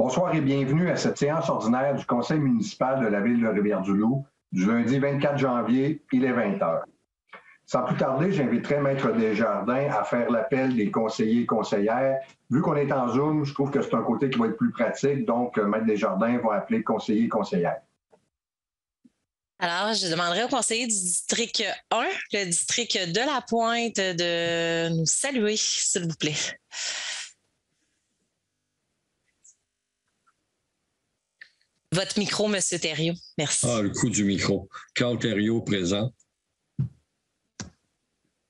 Bonsoir et bienvenue à cette séance ordinaire du Conseil municipal de la Ville de Rivière-du-Loup du lundi 24 janvier, il est 20h. Sans plus tarder, j'inviterai Maître Desjardins à faire l'appel des conseillers et conseillères. Vu qu'on est en Zoom, je trouve que c'est un côté qui va être plus pratique, donc Maître Desjardins va appeler conseillers et conseillères. Alors, je demanderai au conseiller du district 1, le district de La Pointe, de nous saluer, s'il vous plaît. Votre micro, M. Thériault. Merci. Ah, le coup du micro. Carl Thériault présent.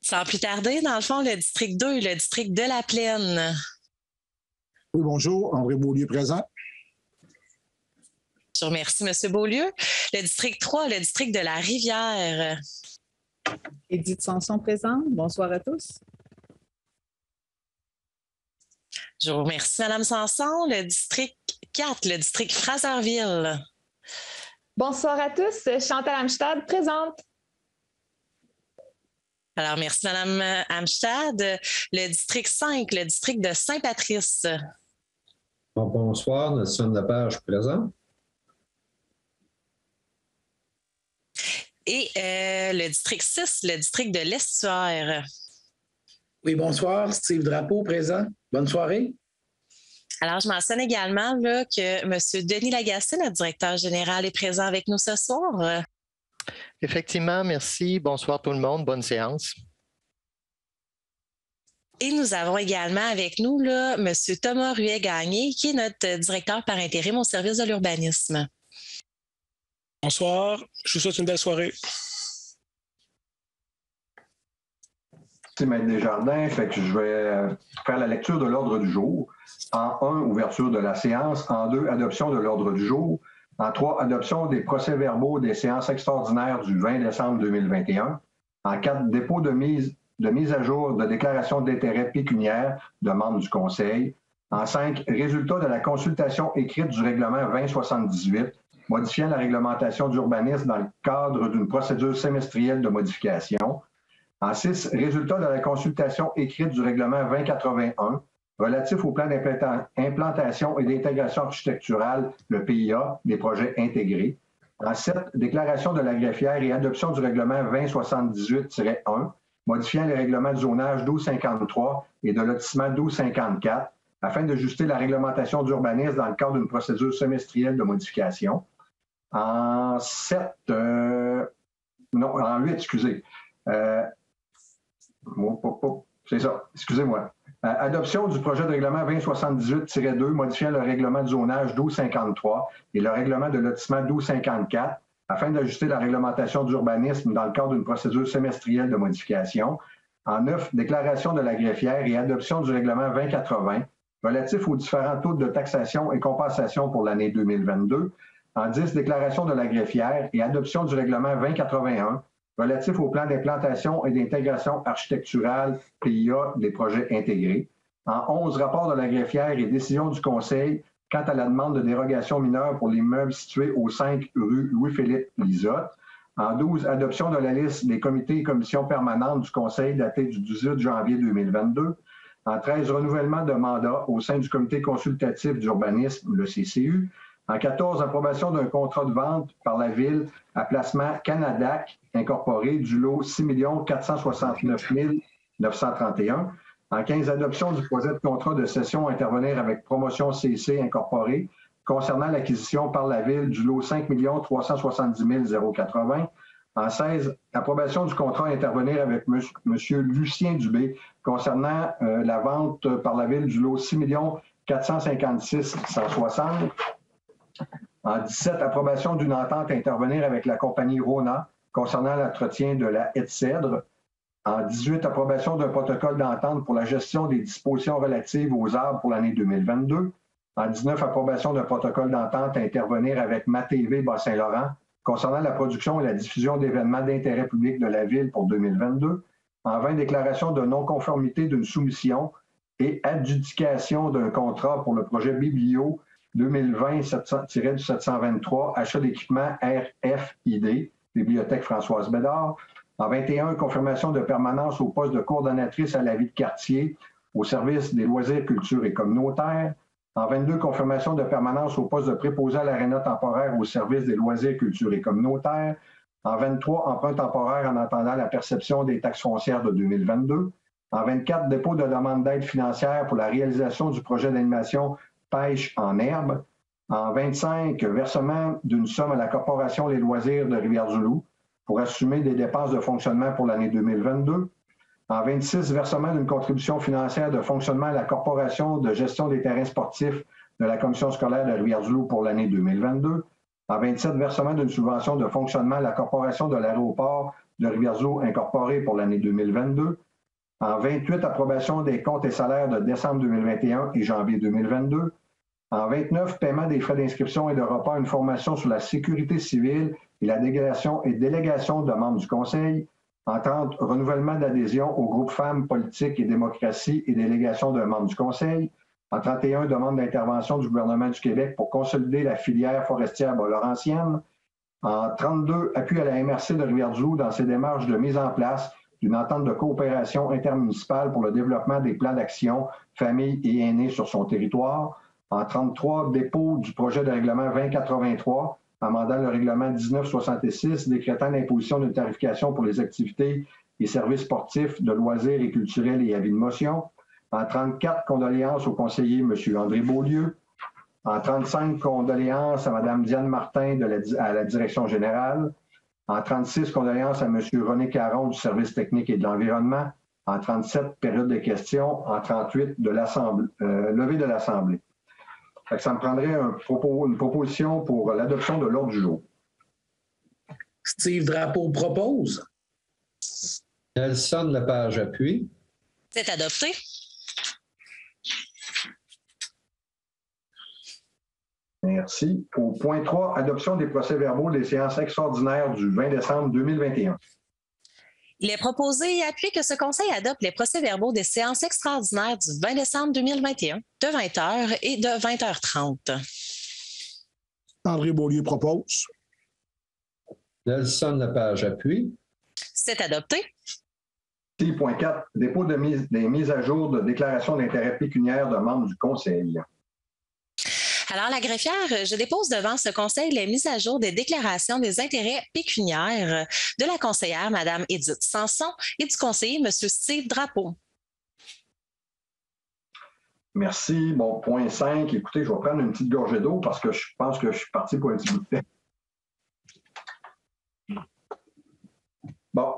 Sans plus tarder, dans le fond, le district 2, le district de La Plaine. Oui, bonjour. André Beaulieu présent. Je vous remercie, M. Beaulieu. Le district 3, le district de La Rivière. Édith Sanson présente. Bonsoir à tous. Je vous remercie, Mme Sanson. Le district 4, le district Fraserville. Bonsoir à tous. Chantal Amstad présente. Alors, merci, Mme Amstad. Le district 5, le district de Saint-Patrice. Bonsoir, Nelson Lepage présent. Et le district 6, le district de l'Estuaire. Oui, bonsoir. Steve Drapeau, présent. Bonne soirée. Alors, je mentionne également là, que M. Denis Lagacé, notre directeur général, est présent avec nous ce soir. Effectivement, merci. Bonsoir tout le monde. Bonne séance. Et nous avons également avec nous là, M. Thomas Ruet-Gagné, qui est notre directeur par intérim au service de l'urbanisme. Bonsoir, je vous souhaite une belle soirée. Merci, Maître Desjardins. Fait que je vais faire la lecture de l'ordre du jour. En 1, ouverture de la séance. En 2, adoption de l'ordre du jour. En 3, adoption des procès-verbaux des séances extraordinaires du 20 décembre 2021. En 4, dépôt de mise à jour de déclaration d'intérêt pécuniaire de membres du Conseil. En 5, résultat de la consultation écrite du règlement 2078, modifiant la réglementation d'urbanisme dans le cadre d'une procédure semestrielle de modification. En 6, résultat de la consultation écrite du règlement 2081, relatif au plan d'implantation et d'intégration architecturale, le PIA, des projets intégrés. En 7, déclaration de la greffière et adoption du règlement 2078-1, modifiant les règlements de zonage 1253 et de lotissement 1254, afin d'ajuster la réglementation d'urbanisme dans le cadre d'une procédure semestrielle de modification. En 8, excusez. C'est ça, excusez-moi. Adoption du projet de règlement 2078-2 modifiant le règlement de zonage 1253 et le règlement de lotissement 1254 afin d'ajuster la réglementation d'urbanisme dans le cadre d'une procédure semestrielle de modification. En 9, déclaration de la greffière et adoption du règlement 2080 relatif aux différents taux de taxation et compensation pour l'année 2022. En 10, déclaration de la greffière et adoption du règlement 2081 relatif au plan d'implantation et d'intégration architecturale PIA des projets intégrés. En 11, rapport de la greffière et décision du Conseil quant à la demande de dérogation mineure pour l'immeuble situé au 5 rue Louis-Philippe Lisotte. En 12, adoption de la liste des comités et commissions permanentes du Conseil datée du 18 janvier 2022. En 13, renouvellement de mandat au sein du comité consultatif d'urbanisme, le CCU. En 14, approbation d'un contrat de vente par la Ville à placement Canadac incorporé du lot 6 469 931. En 15, adoption du projet de contrat de cession à intervenir avec Promotion CC incorporé concernant l'acquisition par la Ville du lot 5 370 080. En 16, approbation du contrat à intervenir avec M. Lucien Dubé concernant la vente par la Ville du lot 6 456 160. En 17, approbation d'une entente à intervenir avec la compagnie Rona concernant l'entretien de la haie de cèdre. En 18, approbation d'un protocole d'entente pour la gestion des dispositions relatives aux arbres pour l'année 2022. En 19, approbation d'un protocole d'entente à intervenir avec MATV Bas-Saint-Laurent concernant la production et la diffusion d'événements d'intérêt public de la Ville pour 2022. En 20, déclaration de non-conformité d'une soumission et adjudication d'un contrat pour le projet Biblio 2020-723, achat d'équipement RFID, Bibliothèque Françoise Bédard. En 21, confirmation de permanence au poste de coordonnatrice à la vie de quartier au service des loisirs, culture et communautaires. En 22, confirmation de permanence au poste de préposé à l'aréna temporaire au service des loisirs, culture et communautaires. En 23, emprunt temporaire en attendant la perception des taxes foncières de 2022. En 24, dépôt de demande d'aide financière pour la réalisation du projet d'animation pêche en herbe. En 25, versement d'une somme à la Corporation Les Loisirs de Rivière-du-Loup pour assumer des dépenses de fonctionnement pour l'année 2022. En 26, versement d'une contribution financière de fonctionnement à la Corporation de gestion des terrains sportifs de la Commission scolaire de Rivière-du-Loup pour l'année 2022. En 27, versement d'une subvention de fonctionnement à la Corporation de l'aéroport de Rivière-du-Loup incorporée pour l'année 2022. En 28, approbation des comptes et salaires de décembre 2021 et janvier 2022. En 29, paiement des frais d'inscription et de repas à une formation sur la sécurité civile et la délégation de membres du Conseil. En 30, renouvellement d'adhésion au groupe Femmes, Politique et Démocratie et délégation de membres du Conseil. En 31, demande d'intervention du gouvernement du Québec pour consolider la filière forestière laurentienne. En 32, appui à la MRC de Rivière-du-Loup dans ses démarches de mise en place d'une entente de coopération intermunicipale pour le développement des plans d'action famille et aînés sur son territoire. En 33, dépôt du projet de règlement 2083, amendant le règlement 1966, décrétant l'imposition d'une tarification pour les activités et services sportifs, de loisirs et culturels et avis de motion. En 34, condoléances au conseiller M. André Beaulieu. En 35, condoléances à Mme Diane Martin à la direction générale. En 36, condoléances à M. René Caron du service technique et de l'environnement. En 37, période de questions. En 38, levée de l'Assemblée. Ça me prendrait une proposition pour l'adoption de l'ordre du jour. Steve Drapeau propose. Nelson Lepage appuie. C'est adopté. Merci. Au point 3, adoption des procès-verbaux des séances extraordinaires du 20 décembre 2021. Il est proposé et appuyé que ce Conseil adopte les procès-verbaux des séances extraordinaires du 20 décembre 2021 de 20h et de 20h30. André Beaulieu propose. Nelson Lepage appuie. C'est adopté. Point 4, dépôt des mises à jour de déclaration d'intérêt pécuniaire de membres du Conseil. Alors, la greffière, je dépose devant ce Conseil les mises à jour des déclarations des intérêts pécuniaires de la conseillère, Mme Édith Sanson, et du conseiller, M. Steve Drapeau. Merci. Bon, point 5. Écoutez, je vais prendre une petite gorgée d'eau parce que je pense que je suis parti pour un petit bout de temps. Bon.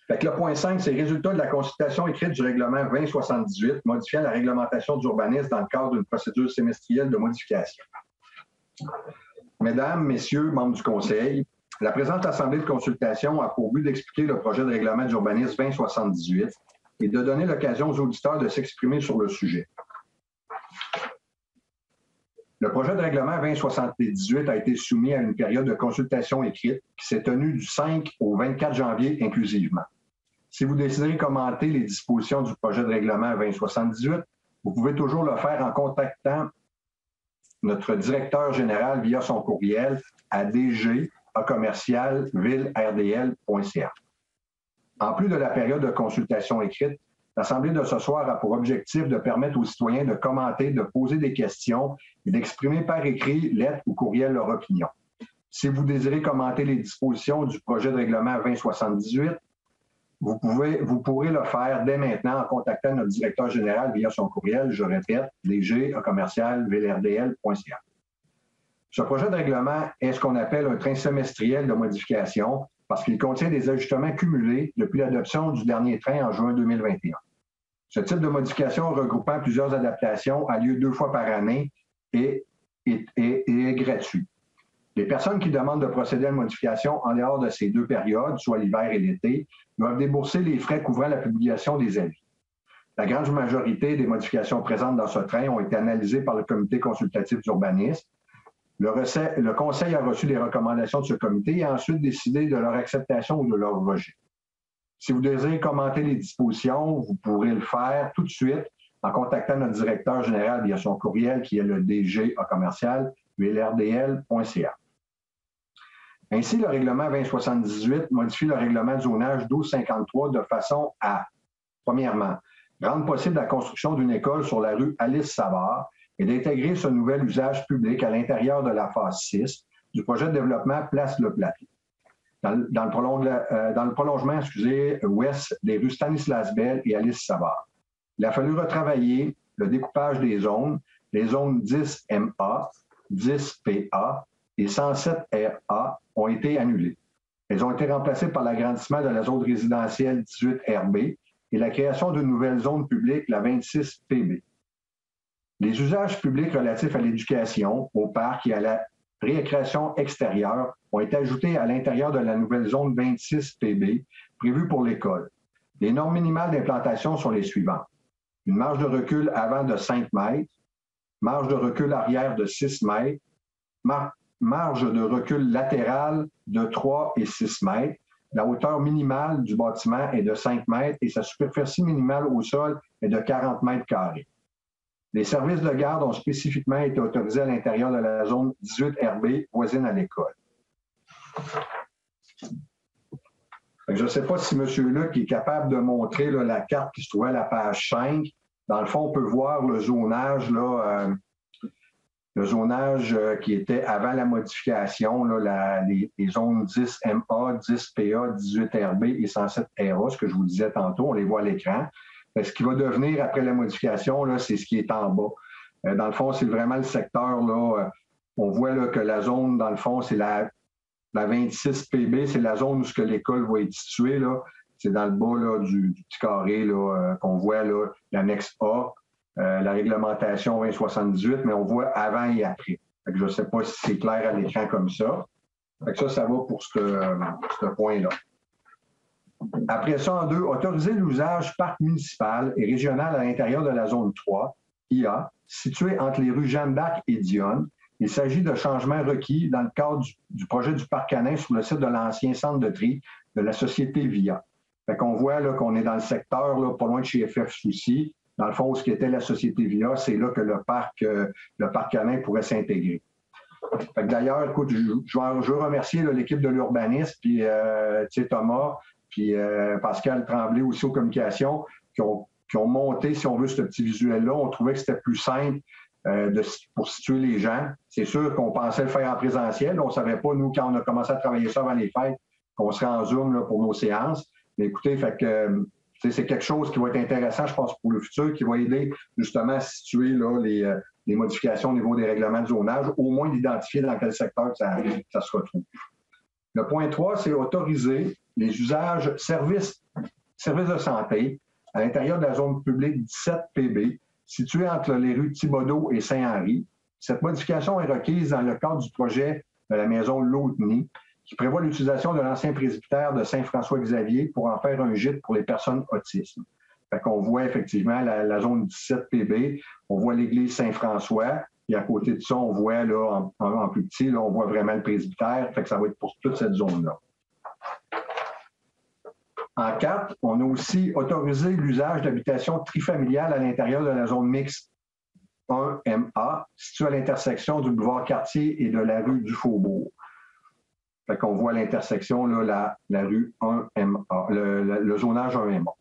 Fait que le point 5, c'est le résultat de la consultation écrite du règlement 2078, modifiant la réglementation d'urbanisme dans le cadre d'une procédure semestrielle de modification. Mesdames, Messieurs, membres du Conseil, la présente assemblée de consultation a pour but d'expliquer le projet de règlement d'urbanisme 2078 et de donner l'occasion aux auditeurs de s'exprimer sur le sujet. Le projet de règlement 2078 a été soumis à une période de consultation écrite qui s'est tenue du 5 au 24 janvier inclusivement. Si vous décidez commenter les dispositions du projet de règlement 2078, vous pouvez toujours le faire en contactant notre directeur général via son courriel à dg@ville-rdl.ca. En plus de la période de consultation écrite, l'Assemblée de ce soir a pour objectif de permettre aux citoyens de commenter, de poser des questions et d'exprimer par écrit, lettre ou courriel leur opinion. Si vous désirez commenter les dispositions du projet de règlement 2078, vous pourrez le faire dès maintenant en contactant notre directeur général via son courriel, je répète, dg@ville-rdl.ca. Ce projet de règlement est ce qu'on appelle un train semestriel de modification parce qu'il contient des ajustements cumulés depuis l'adoption du dernier train en juin 2021. Ce type de modification regroupant plusieurs adaptations a lieu 2 fois par année et est gratuit. Les personnes qui demandent de procéder à une modification en dehors de ces 2 périodes, soit l'hiver et l'été, doivent débourser les frais couvrant la publication des avis. La grande majorité des modifications présentes dans ce train ont été analysées par le comité consultatif d'urbanisme. Le Conseil a reçu les recommandations de ce comité et a ensuite décidé de leur acceptation ou de leur rejet. Si vous désirez commenter les dispositions, vous pourrez le faire tout de suite en contactant notre directeur général via son courriel qui est le dg@ville-rdl.ca. Ainsi, le règlement 2078 modifie le règlement de zonage 1253 de façon à, premièrement, rendre possible la construction d'une école sur la rue Alice-Savard est d'intégrer ce nouvel usage public à l'intérieur de la phase 6 du projet de développement Place Le Plateau. Dans le prolongement ouest des rues Stanislas Bell et Alice Savard. Il a fallu retravailler le découpage des zones. Les zones 10 MA, 10 PA et 107 RA ont été annulées. Elles ont été remplacées par l'agrandissement de la zone résidentielle 18 RB et la création d'une nouvelle zone publique, la 26 PB. Les usages publics relatifs à l'éducation, au parc et à la récréation extérieure ont été ajoutés à l'intérieur de la nouvelle zone 26 PB prévue pour l'école. Les normes minimales d'implantation sont les suivantes. Une marge de recul avant de 5 mètres, marge de recul arrière de 6 mètres, marge de recul latérale de 3 et 6 mètres. La hauteur minimale du bâtiment est de 5 mètres et sa superficie minimale au sol est de 40 mètres carrés. Les services de garde ont spécifiquement été autorisés à l'intérieur de la zone 18 RB voisine à l'école. Je ne sais pas si M. Luc est capable de montrer là, la carte qui se trouvait à la page 5. Dans le fond, on peut voir le zonage, qui était avant la modification, là, les zones 10 MA, 10 PA, 18 RB et 107 RA, ce que je vous disais tantôt, on les voit à l'écran. Ce qui va devenir après la modification, là, c'est ce qui est en bas. Dans le fond, c'est vraiment le secteur, là, on voit là, que la zone, dans le fond, c'est la 26 PB, c'est la zone où l'école va être située. Là. C'est dans le bas là, du petit carré qu'on voit l'annexe A, la réglementation 2078, mais on voit avant et après. Je ne sais pas si c'est clair à l'écran comme ça. Ça va pour ce point-là. Après ça, en 2, autoriser l'usage parc municipal et régional à l'intérieur de la zone 3, IA, située entre les rues Jeanne d'Arc et Dionne. Il s'agit de changements requis dans le cadre du projet du parc canin sur le site de l'ancien centre de tri de la société VIA. On voit là, qu'on est dans le secteur, là, pas loin de chez FF Souci. Dans le fond, ce qui était la société VIA, c'est là que le parc canin pourrait s'intégrer. D'ailleurs, écoute, je veux remercier l'équipe de l'urbanisme, puis Thomas, puis Pascal Tremblay aussi aux communications, qui ont monté, si on veut, ce petit visuel-là. On trouvait que c'était plus simple pour situer les gens. C'est sûr qu'on pensait le faire en présentiel. On ne savait pas, nous, quand on a commencé à travailler ça avant les fêtes, qu'on serait en Zoom là, pour nos séances. Mais écoutez, c'est quelque chose qui va être intéressant, je pense, pour le futur, qui va aider justement à situer là, les modifications au niveau des règlements de zonage, au moins d'identifier dans quel secteur ça se retrouve. Le point 3, c'est autoriser les usages services de santé à l'intérieur de la zone publique 17 PB, située entre les rues Thibaudeau et Saint-Henri. Cette modification est requise dans le cadre du projet de la maison Lautny, qui prévoit l'utilisation de l'ancien presbytère de Saint-François-Xavier pour en faire un gîte pour les personnes autistes. On voit effectivement la zone 17 PB, on voit l'église Saint-François, et à côté de ça, on voit là, en plus petit, là, on voit vraiment le presbytère, ça va être pour toute cette zone-là. En 4, on a aussi autorisé l'usage d'habitations trifamiliales à l'intérieur de la zone mixte 1MA, située à l'intersection du boulevard Cartier et de la rue du Faubourg. On voit l'intersection, la rue 1MA, le zonage 1MA.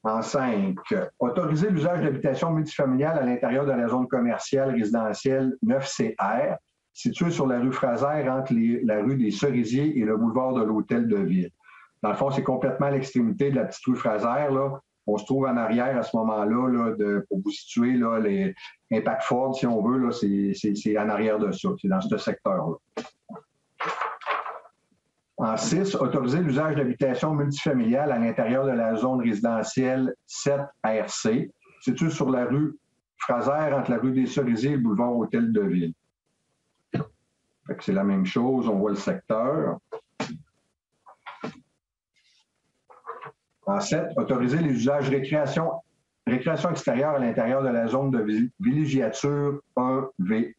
En 5, autoriser l'usage d'habitations multifamiliales à l'intérieur de la zone commerciale résidentielle 9CR, située sur la rue Fraser entre la rue des Cerisiers et le boulevard de l'Hôtel de Ville. Dans le fond, c'est complètement à l'extrémité de la petite rue Fraser. Là. On se trouve en arrière à ce moment-là, pour vous situer, là, les Impact Ford, si on veut, c'est en arrière de ça, c'est dans ce secteur-là. En 6, autoriser l'usage d'habitations multifamiliales à l'intérieur de la zone résidentielle 7RC, située sur la rue Fraser entre la rue des Cerisiers et le boulevard Hôtel de Ville. C'est la même chose, on voit le secteur. En 7, autoriser les usages récréation extérieure à l'intérieur de la zone de villégiature 1VE,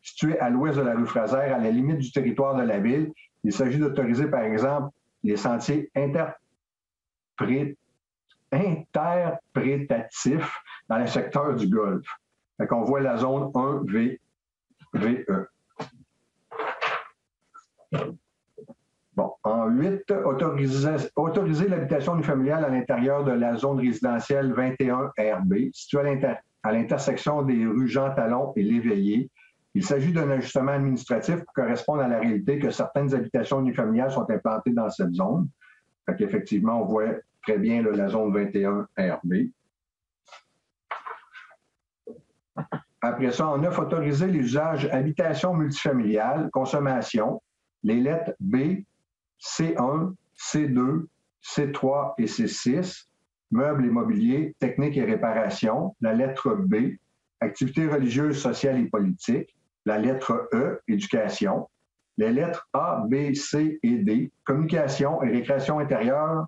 située à l'ouest de la rue Fraser, à la limite du territoire de la ville. Il s'agit d'autoriser, par exemple, les sentiers interprétatifs dans le secteur du Golfe. On voit la zone 1VE. Bon, En 8, autoriser l'habitation unifamiliale à l'intérieur de la zone résidentielle 21 RB, située à l'intersection des rues Jean Talon et L'Éveillé. Il s'agit d'un ajustement administratif pour correspondre à la réalité que certaines habitations unifamiliales sont implantées dans cette zone. Fait qu'effectivement, on voit très bien là, la zone 21 RB. Après ça, en 9, autoriser les usages habitation multifamiliale, consommation, les lettres B, C1, C2, C3 et C6, meubles et mobilier, techniques et réparations, la lettre B, activités religieuses, sociales et politiques, la lettre E, éducation, les lettres A, B, C et D, communication et récréation intérieure,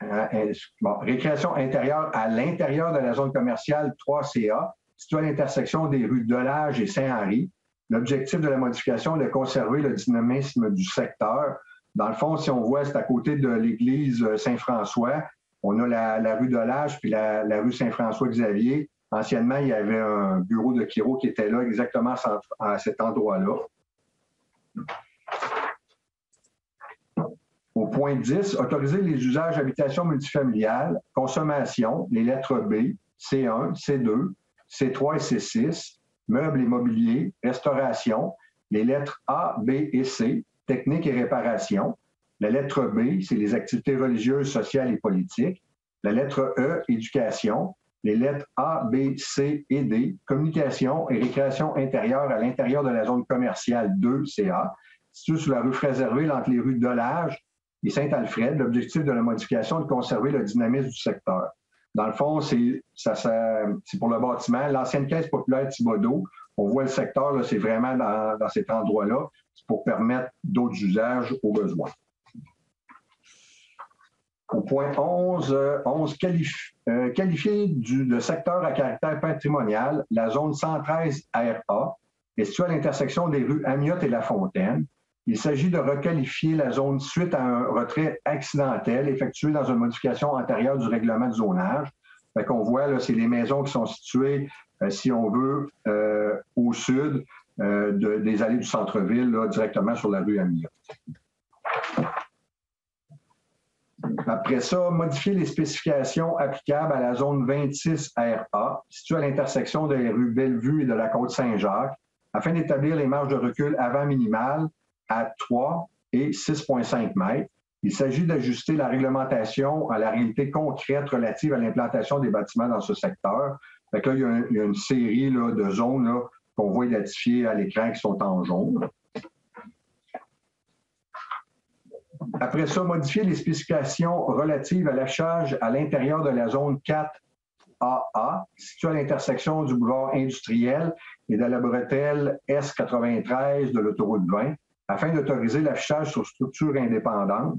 récréation intérieure à l'intérieur de la zone commerciale 3CA, située à l'intersection des rues Delage et Saint-Henri. L'objectif de la modification est de conserver le dynamisme du secteur. Dans le fond, si on voit, c'est à côté de l'église Saint-François. On a la rue Delage puis la rue Saint-François-Xavier. Anciennement, il y avait un bureau de chiro qui était là, exactement à cet endroit-là. Au point 10, autoriser les usages habitation multifamiliale, consommation, les lettres B, C1, C2, C3 et C6, meubles et mobilier, restauration, les lettres A, B et C, techniques et réparations. La lettre B, c'est les activités religieuses, sociales et politiques. La lettre E, éducation. Les lettres A, B, C et D, communication et récréation intérieure à l'intérieur de la zone commerciale 2CA, située sur la rue Fraserville entre les rues Delage et Saint-Alfred. L'objectif de la modification est de conserver le dynamisme du secteur. Dans le fond, c'est pour le bâtiment. L'ancienne caisse populaire Thibodeau, on voit le secteur, là, c'est vraiment dans cet endroit-là. C'est pour permettre d'autres usages aux besoins. Au point 11, qualifier de secteur à caractère patrimonial la zone 113 RA est située à l'intersection des rues Amiotte et La Fontaine. Il s'agit de requalifier la zone suite à un retrait accidentel effectué dans une modification antérieure du règlement de zonage. Fait qu'on voit, là, c'est les maisons qui sont situées, si on veut, au sud des allées du centre-ville, là, directement sur la rue Amiotte. Après ça, modifier les spécifications applicables à la zone 26 RA, située à l'intersection des rues Bellevue et de la Côte-Saint-Jacques, afin d'établir les marges de recul avant minimales à 3 et 6,5 mètres. Il s'agit d'ajuster la réglementation à la réalité concrète relative à l'implantation des bâtiments dans ce secteur. Fait que là, il y a une série là, de zones là, qu'on voit identifiées à l'écran qui sont en jaune. Après ça, modifier les spécifications relatives à l'affichage à l'intérieur de la zone 4AA, située à l'intersection du boulevard industriel et de la bretelle S93 de l'autoroute 20, afin d'autoriser l'affichage sur structure indépendante.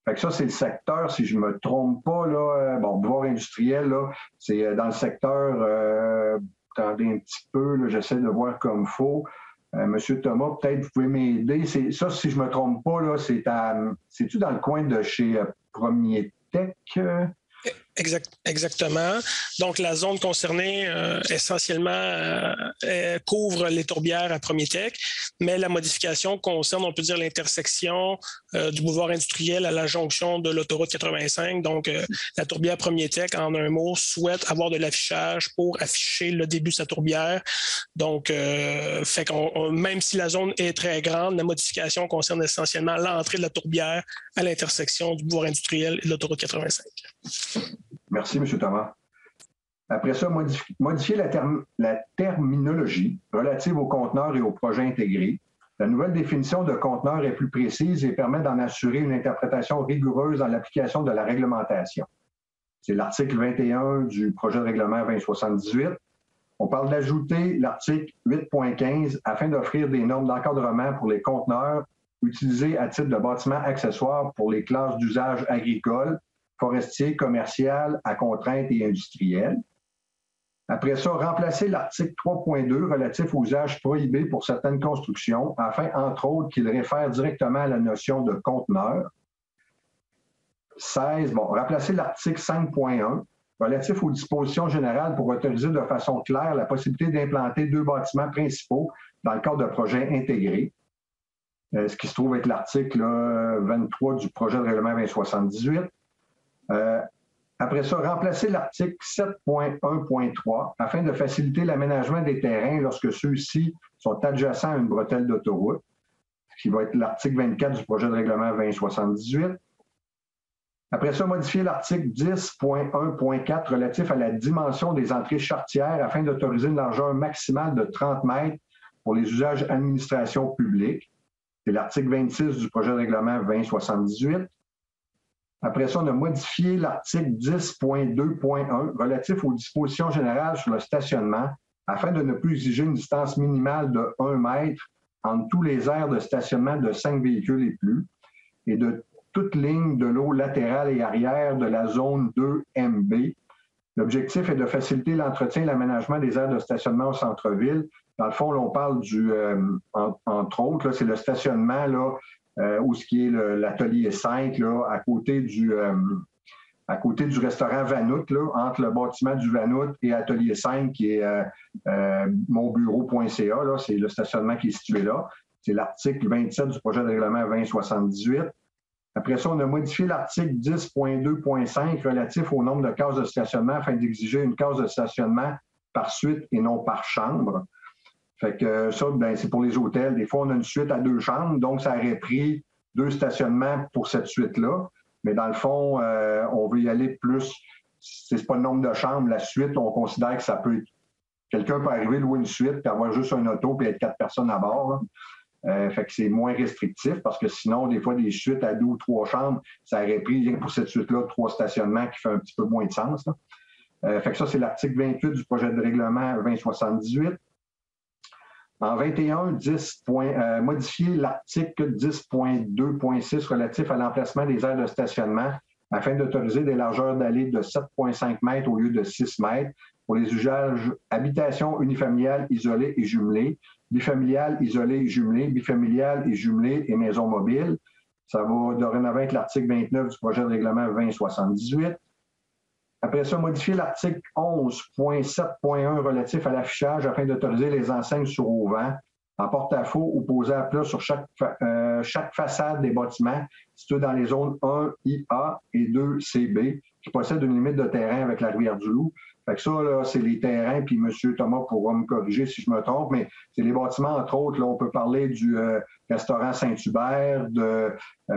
Fait que ça, c'est le secteur, si je ne me trompe pas, là, boulevard industriel, là, c'est dans le secteur, attendez un petit peu, là, j'essaie de voir comme il faut. Monsieur Thomas, peut-être vous pouvez m'aider. Ça, si je ne me trompe pas, là, c'est-tu dans le coin de chez Premier Tech? Exactement. Donc, la zone concernée, essentiellement, couvre les tourbières à Premier Tech, mais la modification concerne, on peut dire, l'intersection du boulevard industriel à la jonction de l'autoroute 85. Donc, la tourbière Premier Tech, en un mot, souhaite avoir de l'affichage pour afficher le début de sa tourbière. Donc, fait même si la zone est très grande, la modification concerne essentiellement l'entrée de la tourbière à l'intersection du boulevard industriel et de l'autoroute 85. Merci, M. Thomas. Après ça, modifier la terminologie relative aux conteneurs et aux projets intégrés. La nouvelle définition de conteneur est plus précise et permet d'en assurer une interprétation rigoureuse dans l'application de la réglementation. C'est l'article 21 du projet de règlement 2078. On parle d'ajouter l'article 8.15 afin d'offrir des normes d'encadrement pour les conteneurs utilisés à titre de bâtiments accessoires pour les classes d'usage agricole, forestier, commercial, à contrainte et industriel. Après ça, remplacer l'article 3.2 relatif aux usages prohibés pour certaines constructions, afin, entre autres, qu'il réfère directement à la notion de conteneur. 16, remplacer l'article 5.1 relatif aux dispositions générales pour autoriser de façon claire la possibilité d'implanter 2 bâtiments principaux dans le cadre de projets intégrés. ce qui se trouve être l'article 23 du projet de règlement 2078. Après ça, remplacer l'article 7.1.3 afin de faciliter l'aménagement des terrains lorsque ceux-ci sont adjacents à une bretelle d'autoroute, ce qui va être l'article 24 du projet de règlement 2078. Après ça, modifier l'article 10.1.4 relatif à la dimension des entrées charretières afin d'autoriser une largeur maximale de 30 mètres pour les usages administration publique. C'est l'article 26 du projet de règlement 2078. Après ça, on a modifié l'article 10.2.1 relatif aux dispositions générales sur le stationnement afin de ne plus exiger une distance minimale de 1 mètre entre tous les aires de stationnement de 5 véhicules et plus et de toute ligne de l'eau latérale et arrière de la zone 2MB. L'objectif est de faciliter l'entretien et l'aménagement des aires de stationnement au centre-ville. Dans le fond, là, on parle entre autres, là, c'est le stationnement là, où ce qui est l'atelier 5, là, à côté du restaurant Vanout, là, entre le bâtiment du Vanout et atelier 5, qui est monbureau.ca, là, c'est le stationnement qui est situé là. C'est l'article 27 du projet de règlement 2078. Après ça, on a modifié l'article 10.2.5 relatif au nombre de cases de stationnement afin d'exiger une case de stationnement par suite et non par chambre. Fait que ça, ben, c'est pour les hôtels. Des fois, on a une suite à 2 chambres, donc ça aurait pris 2 stationnements pour cette suite-là. Mais dans le fond, on veut y aller plus. C'est pas le nombre de chambres. La suite, on considère que ça peut être. Quelqu'un peut arriver, louer une suite, puis avoir juste un auto, puis être 4 personnes à bord. Fait que c'est moins restrictif parce que sinon, des fois, des suites à 2 ou 3 chambres, ça aurait pris, rien que pour cette suite-là, 3 stationnements qui fait un petit peu moins de sens. Fait que ça, c'est l'article 28 du projet de règlement 2078. En 21, modifier l'article 10.2.6 relatif à l'emplacement des aires de stationnement afin d'autoriser des largeurs d'allées de 7,5 mètres au lieu de 6 mètres pour les usages habitation unifamiliale isolée et jumelée, bifamiliale isolée et jumelée, bifamiliale et jumelée et maison mobile. Ça va dorénavant être l'article 29 du projet de règlement 2078. Après ça, modifier l'article 11.7.1 relatif à l'affichage afin d'autoriser les enseignes sur auvent en porte-à-faux ou posées à plat sur chaque façade des bâtiments situés dans les zones 1IA et 2CB qui possèdent une limite de terrain avec la Rivière-du-Loup. Fait que ça, là, c'est les terrains, puis M. Thomas pourra me corriger si je me trompe, mais c'est les bâtiments, entre autres, là, on peut parler du restaurant Saint-Hubert, de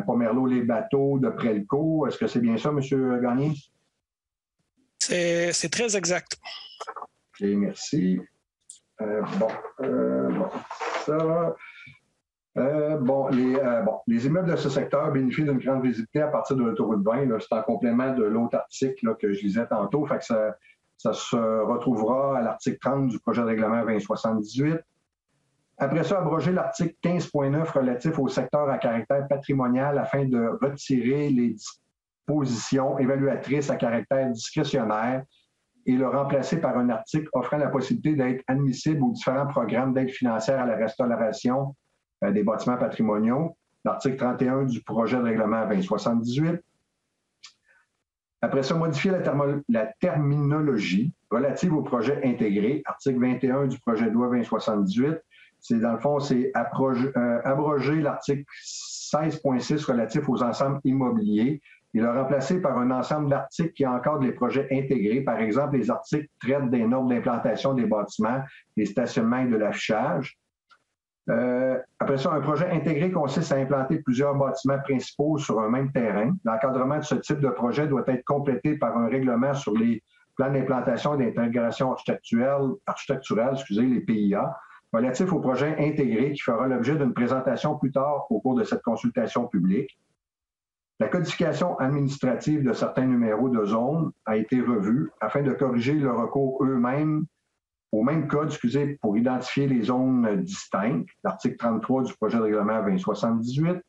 Pomerleau-les-Bateaux, de Prelco. Est-ce que c'est bien ça, M. Gagné? C'est très exact. OK, merci. Les immeubles de ce secteur bénéficient d'une grande visibilité à partir de l'autoroute 20. C'est en complément de l'autre article là, que je lisais tantôt. Fait que ça se retrouvera à l'article 30 du projet de règlement 2078. Après ça, abroger l'article 15.9 relatif au secteur à caractère patrimonial afin de retirer les dispositions évaluatrices à caractère discrétionnaire et le remplacer par un article offrant la possibilité d'être admissible aux différents programmes d'aide financière à la restauration des bâtiments patrimoniaux, l'article 31 du projet de règlement 2078. Après ça, modifier la terminologie relative au projet intégré, article 21 du projet de loi 2078. Dans le fond, c'est abroger l'article 16.6 relatif aux ensembles immobiliers et le remplacer par un ensemble d'articles qui encadrent les projets intégrés. Par exemple, les articles traitent des normes d'implantation des bâtiments, des stationnements et de l'affichage. Après ça, un projet intégré consiste à implanter plusieurs bâtiments principaux sur un même terrain. L'encadrement de ce type de projet doit être complété par un règlement sur les plans d'implantation et d'intégration architecturale, les PIA, relatif au projet intégré qui fera l'objet d'une présentation plus tard au cours de cette consultation publique. La codification administrative de certains numéros de zone a été revue afin de corriger le recours eux-mêmes au même code, pour identifier les zones distinctes, l'article 33 du projet de règlement 2078.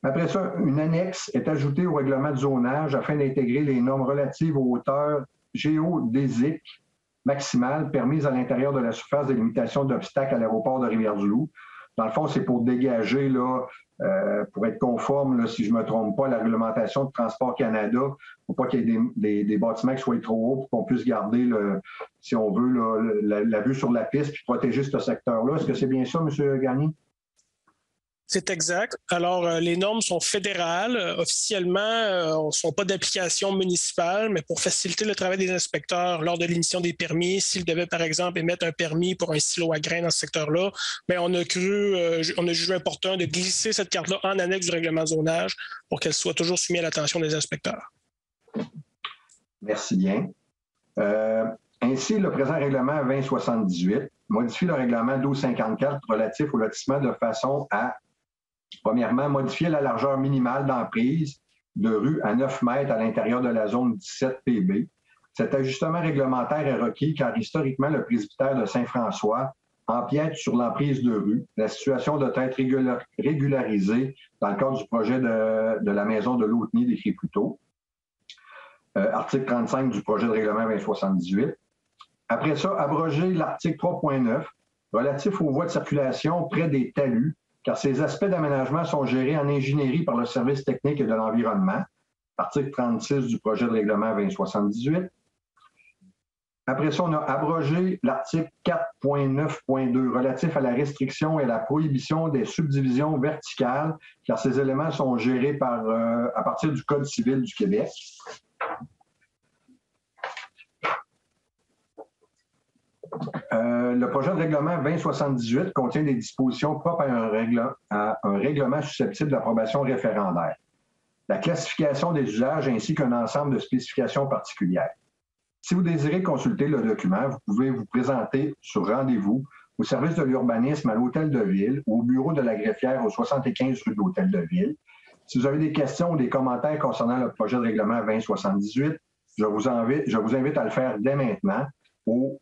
Après ça, une annexe est ajoutée au règlement de zonage afin d'intégrer les normes relatives aux hauteurs géodésiques maximales permises à l'intérieur de la surface de limitation d'obstacles à l'aéroport de Rivière-du-Loup. Dans le fond, c'est pour dégager, là, pour être conforme, là, si je ne me trompe pas, à la réglementation de Transport Canada, pour pas qu'il y ait des bâtiments qui soient trop hauts pour qu'on puisse garder, si on veut, là, la vue sur la piste puis protéger ce secteur-là. Est-ce que c'est bien ça, M. Gagné? C'est exact. Alors, les normes sont fédérales. Officiellement, ne sont pas d'application municipale, mais pour faciliter le travail des inspecteurs lors de l'émission des permis, s'ils devaient, par exemple, émettre un permis pour un silo à grains dans ce secteur-là, bien, on a jugé important de glisser cette carte-là en annexe du règlement de zonage pour qu'elle soit toujours soumise à l'attention des inspecteurs. Merci bien. Ainsi, le présent règlement 2078 modifie le règlement 1254 relatif au lotissement de façon à, premièrement, modifier la largeur minimale d'emprise de rue à 9 mètres à l'intérieur de la zone 17 PB. Cet ajustement réglementaire est requis car historiquement, le presbytère de Saint-François empiète sur l'emprise de rue. La situation doit être régularisée dans le cadre du projet de la maison de Lauteny décrit plus tôt. Article 35 du projet de règlement 2078. Après ça, abroger l'article 3.9 relatif aux voies de circulation près des talus, car ces aspects d'aménagement sont gérés en ingénierie par le service technique et de l'environnement. Article 36 du projet de règlement 2078. Après ça, on a abrogé l'article 4.9.2 relatif à la restriction et la prohibition des subdivisions verticales, car ces éléments sont gérés à partir du Code civil du Québec. Le projet de règlement 2078 contient des dispositions propres à un règlement susceptible d'approbation référendaire, la classification des usages ainsi qu'un ensemble de spécifications particulières. Si vous désirez consulter le document, vous pouvez vous présenter sur rendez-vous au service de l'urbanisme à l'Hôtel de Ville ou au bureau de la greffière au 75 rue de l'Hôtel de Ville. Si vous avez des questions ou des commentaires concernant le projet de règlement 2078, je vous invite à le faire dès maintenant au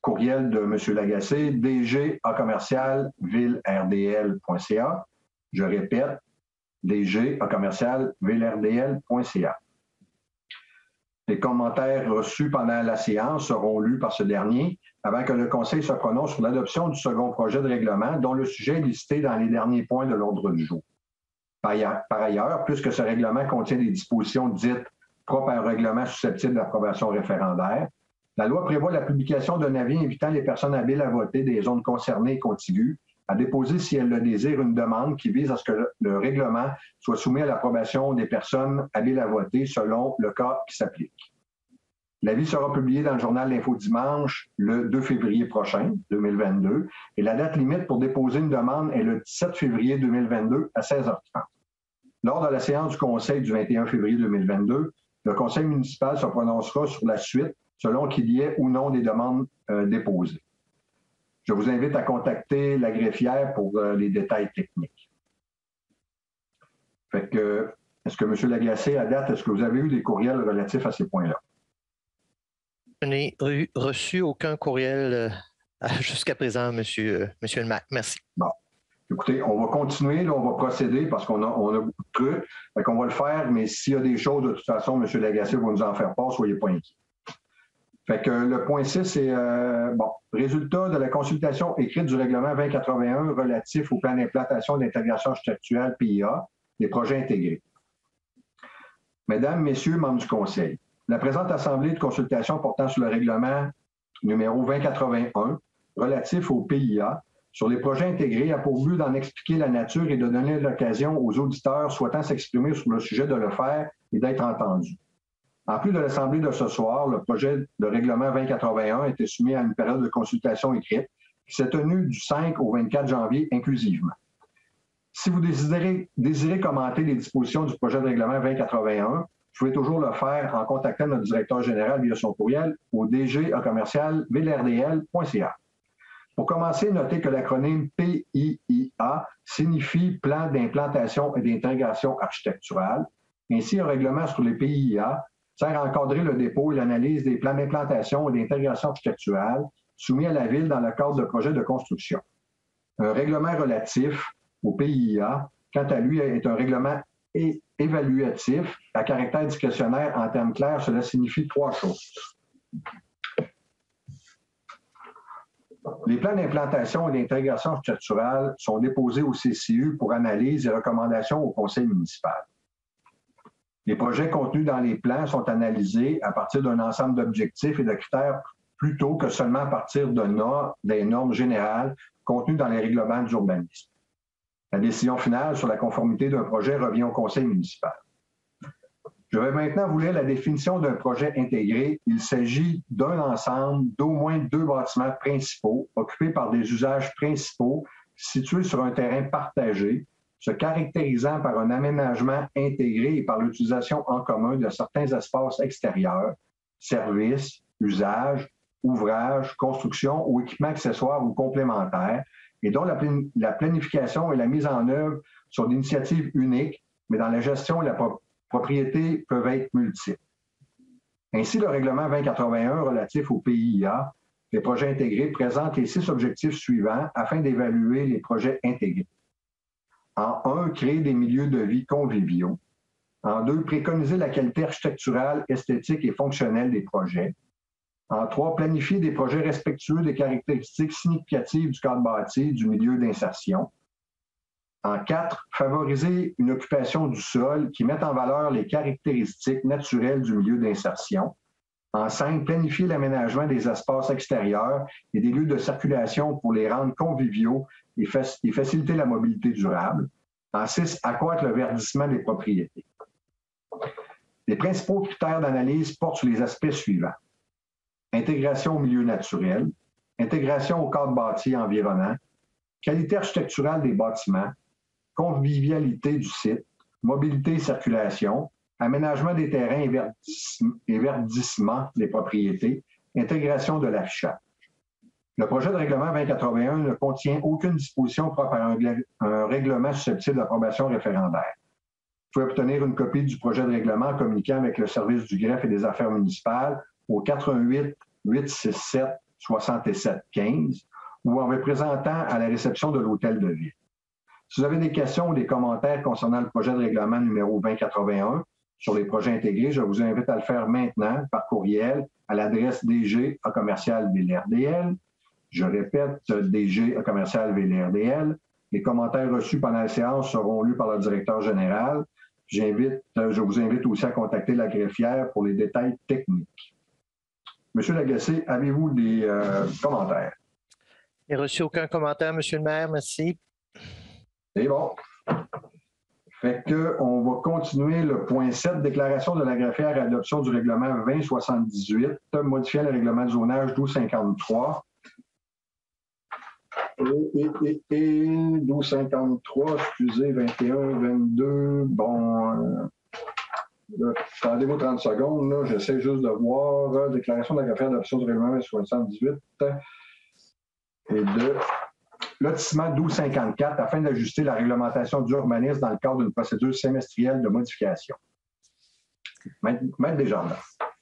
courriel de M. Lagacé, dg@villedl.ca. Je répète, dg@villedl.ca. Les commentaires reçus pendant la séance seront lus par ce dernier avant que le Conseil se prononce sur l'adoption du second projet de règlement dont le sujet est listé dans les derniers points de l'ordre du jour. Par ailleurs, puisque ce règlement contient des dispositions dites propres à un règlement susceptible d'approbation référendaire, la loi prévoit la publication d'un avis invitant les personnes habiles à voter des zones concernées et contiguës à déposer, si elles le désirent, une demande qui vise à ce que le règlement soit soumis à l'approbation des personnes habiles à voter selon le cas qui s'applique. L'avis sera publié dans le journal L'Info Dimanche le 2 février prochain, 2022, et la date limite pour déposer une demande est le 17 février 2022 à 16h30. Lors de la séance du Conseil du 21 février 2022, le Conseil municipal se prononcera sur la suite selon qu'il y ait ou non des demandes déposées. Je vous invite à contacter la greffière pour les détails techniques. Fait que, est-ce que M. Lagacé, à date, est-ce que vous avez eu des courriels relatifs à ces points-là? Je n'ai reçu aucun courriel jusqu'à présent, monsieur le Mac. Merci. Bon. Écoutez, on va continuer, là, on va procéder parce qu'on a beaucoup de trucs. Fait qu'on va le faire, mais s'il y a des choses, de toute façon, M. Lagacé va nous en faire part, soyez pas inquiets. Fait que le point 6, c'est résultat de la consultation écrite du règlement 2081 relatif au plan d'implantation d'intégration architecturale PIA, les projets intégrés. Mesdames, Messieurs, membres du Conseil, la présente assemblée de consultation portant sur le règlement numéro 2081 relatif au PIA sur les projets intégrés a pour but d'en expliquer la nature et de donner l'occasion aux auditeurs souhaitant s'exprimer sur le sujet de le faire et d'être entendus. En plus de l'Assemblée de ce soir, le projet de règlement 2081 a été soumis à une période de consultation écrite qui s'est tenue du 5 au 24 janvier inclusivement. Si vous désirez commenter les dispositions du projet de règlement 2081, vous pouvez toujours le faire en contactant notre directeur général via son courriel au dg@villedl.ca. Pour commencer, notez que l'acronyme PIIA signifie Plan d'implantation et d'intégration architecturale. Ainsi, un règlement sur les PIIA sert à encadrer le dépôt et l'analyse des plans d'implantation et d'intégration architecturale soumis à la Ville dans le cadre de projets de construction. Un règlement relatif au PIIA, quant à lui, est un règlement évaluatif à caractère discrétionnaire. En termes clairs, cela signifie 3 choses. Les plans d'implantation et d'intégration architecturale sont déposés au CCU pour analyse et recommandation au Conseil municipal. Les projets contenus dans les plans sont analysés à partir d'un ensemble d'objectifs et de critères plutôt que seulement à partir des normes générales contenues dans les règlements d'urbanisme. La décision finale sur la conformité d'un projet revient au conseil municipal. Je vais maintenant vous lire la définition d'un projet intégré. Il s'agit d'un ensemble d'au moins 2 bâtiments principaux occupés par des usages principaux situés sur un terrain partagé, se caractérisant par un aménagement intégré et par l'utilisation en commun de certains espaces extérieurs, services, usages, ouvrages, constructions ou équipements accessoires ou complémentaires, et dont la planification et la mise en œuvre sont d'initiatives uniques, mais dans la gestion et la propriété peuvent être multiples. Ainsi, le règlement 2081 relatif au PIA, les projets intégrés, présente les 6 objectifs suivants afin d'évaluer les projets intégrés. En 1, créer des milieux de vie conviviaux. En 2, préconiser la qualité architecturale, esthétique et fonctionnelle des projets. En 3, planifier des projets respectueux des caractéristiques significatives du cadre bâti, du milieu d'insertion. En 4, favoriser une occupation du sol qui mette en valeur les caractéristiques naturelles du milieu d'insertion. En 5, planifier l'aménagement des espaces extérieurs et des lieux de circulation pour les rendre conviviaux et faciliter la mobilité durable. En 6, accroître le verdissement des propriétés. Les principaux critères d'analyse portent sur les aspects suivants. Intégration au milieu naturel, intégration au cadre bâti environnant, qualité architecturale des bâtiments, convivialité du site, mobilité et circulation, aménagement des terrains et verdissement des propriétés, intégration de l'affichage. Le projet de règlement 2081 ne contient aucune disposition propre à un règlement susceptible d'approbation référendaire. Vous pouvez obtenir une copie du projet de règlement en communiquant avec le service du greffe et des affaires municipales au 88 867 67 15 ou en représentant à la réception de l'hôtel de ville. Si vous avez des questions ou des commentaires concernant le projet de règlement numéro 2081 sur les projets intégrés, je vous invite à le faire maintenant par courriel à l'adresse dg@VLRDL. Je répète, dg@VLRDL. Les commentaires reçus pendant la séance seront lus par le directeur général. Je vous invite aussi à contacter la greffière pour les détails techniques. Monsieur Lagacé, avez-vous des commentaires? Je n'ai reçu aucun commentaire, Monsieur le maire. Merci. C'est bon. Fait qu'on va continuer le point 7, déclaration de la greffière à l'adoption du règlement 2078, modifiant le règlement de zonage 1253. Et 1253, excusez, 21, 22, bon... Attendez-moi 30 secondes, là, j'essaie juste de voir déclaration de la greffière d'adoption du règlement 2078 et de lotissement 1254 afin d'ajuster la réglementation d'urbanisme dans le cadre d'une procédure semestrielle de modification. Maître Desjardins.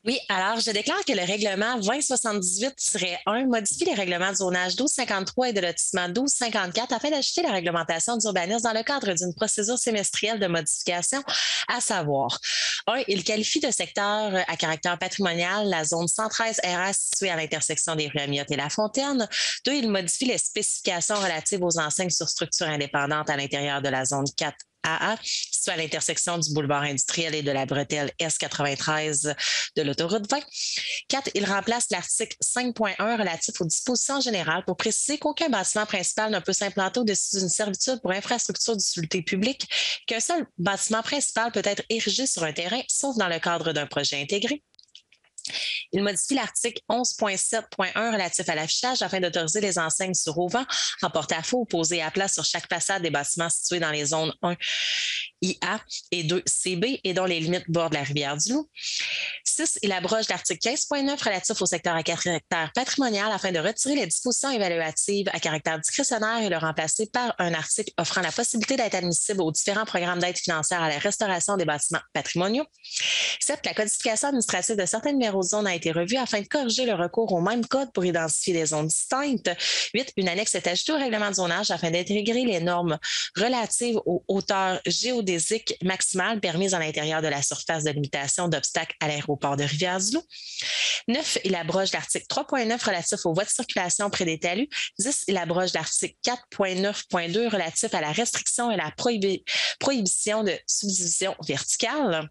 Oui, alors je déclare que le règlement 2078-1 modifie les règlements de zonage 1253 et de lotissement 1254 afin d'ajuster la réglementation d'urbanisme dans le cadre d'une procédure semestrielle de modification, à savoir 1. Il qualifie de secteur à caractère patrimonial la zone 113 RA située à l'intersection des rues Amiotte et La Fontaine. 2. Il modifie les spécifications relatives aux enseignes sur structures indépendantes à l'intérieur de la zone 4 AA, située à l'intersection du boulevard industriel et de la bretelle S93 de l'autoroute 20. 4. Il remplace l'article 5.1 relatif aux dispositions générales pour préciser qu'aucun bâtiment principal ne peut s'implanter au-dessus d'une servitude pour infrastructure d'utilité publique, qu'un seul bâtiment principal peut être érigé sur un terrain, sauf dans le cadre d'un projet intégré. Il modifie l'article 11.7.1 relatif à l'affichage afin d'autoriser les enseignes sur auvent en porte-à-faux ou posées à plat sur chaque façade des bâtiments situés dans les zones 1 IA et 2 CB et dont les limites bordent la rivière du Loup. 6. Il abroge l'article 15.9 relatif au secteur à caractère patrimonial afin de retirer les dispositions évaluatives à caractère discrétionnaire et le remplacer par un article offrant la possibilité d'être admissible aux différents programmes d'aide financière à la restauration des bâtiments patrimoniaux. 7. La codification administrative de certains numéros de zone a été revue afin de corriger le recours au même code pour identifier des zones distinctes. 8. Une annexe est ajoutée au règlement de zonage afin d'intégrer les normes relatives aux hauteurs géodésiques maximales permises à l'intérieur de la surface de limitation d'obstacles à l'aéroport de Rivière-du-Loup. 9. Il abroge l'article 3.9 relatif aux voies de circulation près des talus. 10. Il abroge l'article 4.9.2 relatif à la restriction et la prohibition de subdivision verticale.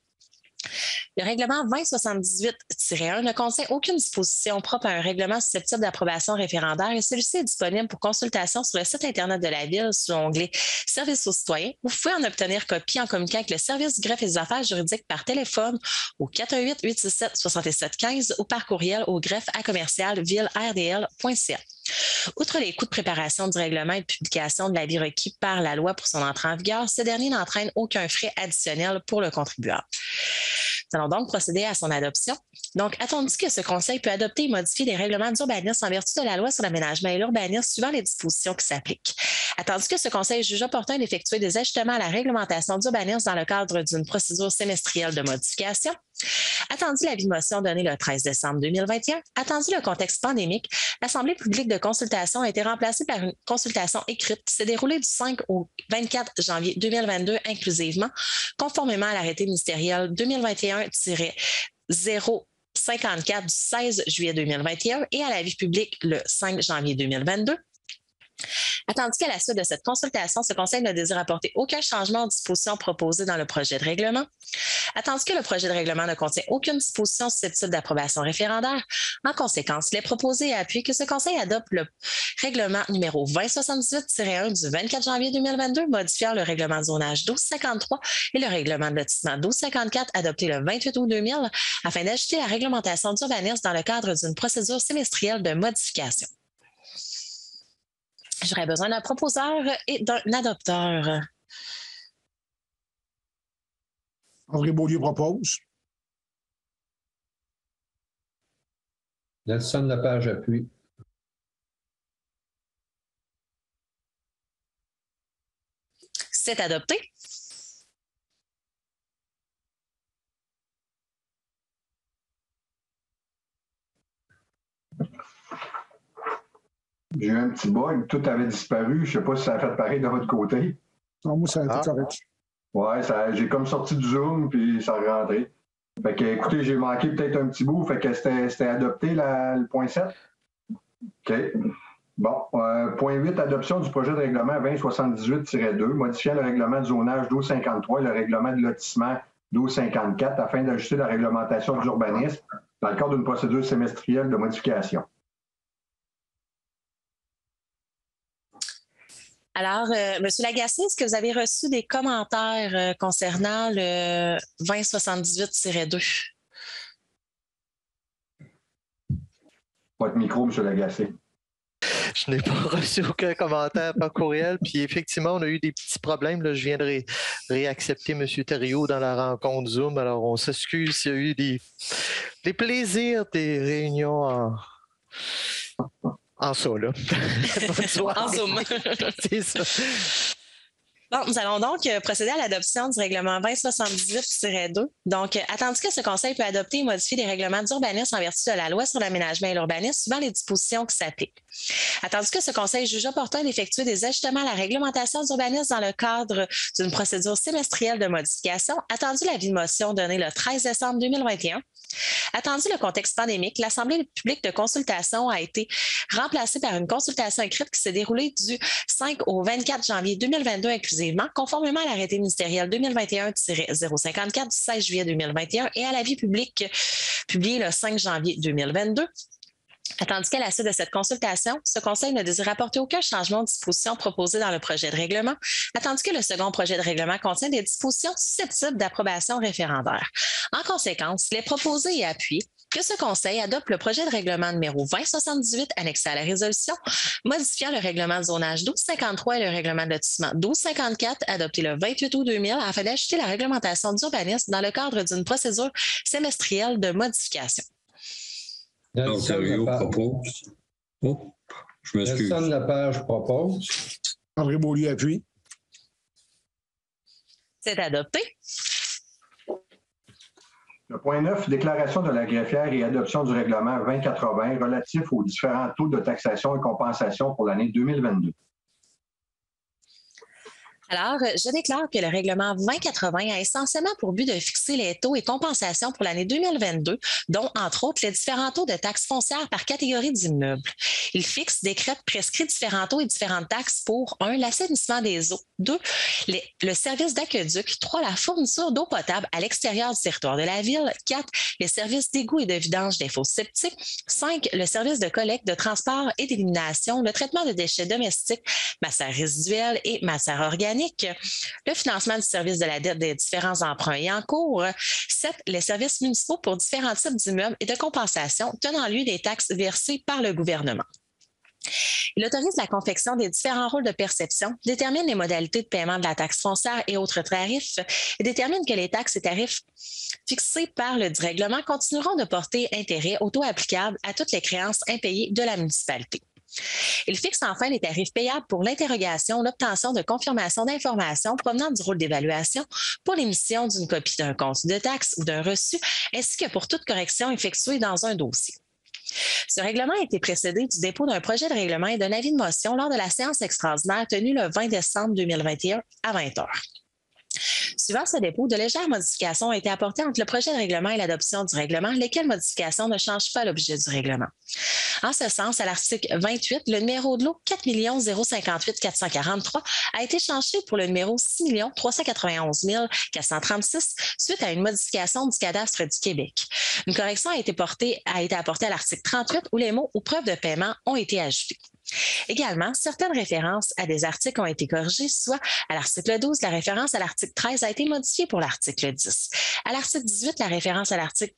Le règlement 2078-1 ne contient aucune disposition propre à un règlement susceptible d'approbation référendaire et celui-ci est disponible pour consultation sur le site Internet de la Ville sous l'onglet « Services aux citoyens ». Vous pouvez en obtenir copie en communiquant avec le service du greffe et des affaires juridiques par téléphone au 418-867-6715 ou par courriel au greffe@ville-rdl.ca. Outre les coûts de préparation du règlement et de publication de l'avis requis par la loi pour son entrée en vigueur, ce dernier n'entraîne aucun frais additionnel pour le contribuable. Nous allons donc procéder à son adoption. Donc, attendu que ce Conseil peut adopter et modifier les règlements d'urbanisme en vertu de la loi sur l'aménagement et l'urbanisme suivant les dispositions qui s'appliquent. Attendu que ce Conseil juge opportun d'effectuer des ajustements à la réglementation d'urbanisme dans le cadre d'une procédure semestrielle de modification. Attendu l'avis de motion donné le 13 décembre 2021, attendu le contexte pandémique, l'Assemblée publique de consultation a été remplacée par une consultation écrite qui s'est déroulée du 5 au 24 janvier 2022 inclusivement, conformément à l'arrêté ministériel 2021-054 du 16 juillet 2021 et à l'avis public le 5 janvier 2022. Attendu qu'à la suite de cette consultation, ce Conseil ne désire apporter aucun changement aux dispositions proposées dans le projet de règlement. Attendu que le projet de règlement ne contient aucune disposition susceptible d'approbation référendaire, en conséquence, il est proposé et appuyé que ce Conseil adopte le règlement numéro 2078-1 du 24 janvier 2022, modifiant le règlement de zonage 1253 et le règlement de lotissement 1254 adopté le 28 août 2000 afin d'ajouter la réglementation d'urbanisme dans le cadre d'une procédure semestrielle de modification. J'aurais besoin d'un proposeur et d'un adopteur. André Beaulieu propose. Nelson Lepage appuie. C'est adopté. J'ai eu un petit bug, tout avait disparu. Je ne sais pas si ça a fait pareil de votre côté. Non, moi, ça a été correct. Ouais, j'ai comme sorti du Zoom, puis ça a rentré. Fait que, écoutez, j'ai manqué peut-être un petit bout, fait que c'était adopté, le point 7. OK. Bon, point 8, adoption du projet de règlement 2078-2, modifiant le règlement de zonage 1253 et le règlement de lotissement 1254 afin d'ajuster la réglementation de l'urbanisme dans le cadre d'une procédure semestrielle de modification. Alors, M. Lagacé, est-ce que vous avez reçu des commentaires concernant le 2078-2? Pas de micro, M. Lagacé. Je n'ai pas reçu aucun commentaire par courriel. Puis effectivement, on a eu des petits problèmes. Là. Je viens de réaccepter M. Thériault dans la rencontre Zoom. Alors, on s'excuse s'il y a eu des plaisirs des réunions en ça, là. En Zoom. C'est ça. Bon, nous allons donc procéder à l'adoption du règlement 2078-2. Donc, attendu que ce Conseil peut adopter et modifier des règlements d'urbanisme en vertu de la loi sur l'aménagement et l'urbanisme suivant les dispositions qui s'appliquent. Attendu que ce Conseil juge opportun d'effectuer des ajustements à la réglementation d'urbanisme dans le cadre d'une procédure semestrielle de modification, attendu l'avis de motion donné le 13 décembre 2021. Attendu le contexte pandémique, l'Assemblée publique de consultation a été remplacée par une consultation écrite qui s'est déroulée du 5 au 24 janvier 2022 inclusivement, conformément à l'arrêté ministériel 2021-054 du 16 juillet 2021 et à l'avis public publié le 5 janvier 2022. Attendu qu'à la suite de cette consultation, ce Conseil ne désire apporter aucun changement aux dispositions proposées dans le projet de règlement, attendu que le second projet de règlement contient des dispositions susceptibles d'approbation référendaire. En conséquence, il est proposé et appuyé que ce Conseil adopte le projet de règlement numéro 2078 annexé à la résolution, modifiant le règlement de zonage 1253 et le règlement de lotissement 1254 adopté le 28 août 2000 afin d'ajouter la réglementation d'urbanisme dans le cadre d'une procédure semestrielle de modification. Ontario propose. Oh, je m'excuse. Nelson Lepage propose. André Beaulieu appuie. C'est adopté. Le point 9, déclaration de la greffière et adoption du règlement 2080 relatif aux différents taux de taxation et compensation pour l'année 2022. Alors, je déclare que le règlement 2080 a essentiellement pour but de fixer les taux et compensations pour l'année 2022, dont, entre autres, les différents taux de taxes foncières par catégorie d'immeubles. Il fixe, décrète, prescrit différents taux et différentes taxes pour 1. L'assainissement des eaux, 2. Le service d'aqueduc, 3. La fourniture d'eau potable à l'extérieur du territoire de la ville, 4. Les services d'égout et de vidange des fosses septiques, 5. Le service de collecte, de transport et d'élimination, le traitement de déchets domestiques, matières résiduelles et matières organiques, le financement du service de la dette des différents emprunts et en cours, 7. Les services municipaux pour différents types d'immeubles et de compensation tenant lieu des taxes versées par le gouvernement. Il autorise la confection des différents rôles de perception, détermine les modalités de paiement de la taxe foncière et autres tarifs et détermine que les taxes et tarifs fixés par le règlement continueront de porter intérêt au taux applicable à toutes les créances impayées de la municipalité. Il fixe enfin les tarifs payables pour l'interrogation, l'obtention de confirmation d'informations provenant du rôle d'évaluation, pour l'émission d'une copie d'un compte de taxe ou d'un reçu, ainsi que pour toute correction effectuée dans un dossier. Ce règlement a été précédé du dépôt d'un projet de règlement et d'un avis de motion lors de la séance extraordinaire tenue le 20 décembre 2021 à 20h. Suivant ce dépôt, de légères modifications ont été apportées entre le projet de règlement et l'adoption du règlement, lesquelles modifications ne changent pas l'objet du règlement. En ce sens, à l'article 28, le numéro de lot 4 058 443 a été changé pour le numéro 6 391 436 suite à une modification du cadastre du Québec. Une correction a été apportée à l'article 38 où les mots « ou preuve de paiement » ont été ajoutés. Également, certaines références à des articles ont été corrigées, soit à l'article 12, la référence à l'article 13 a été modifiée pour l'article 10. À l'article 18, la référence à l'article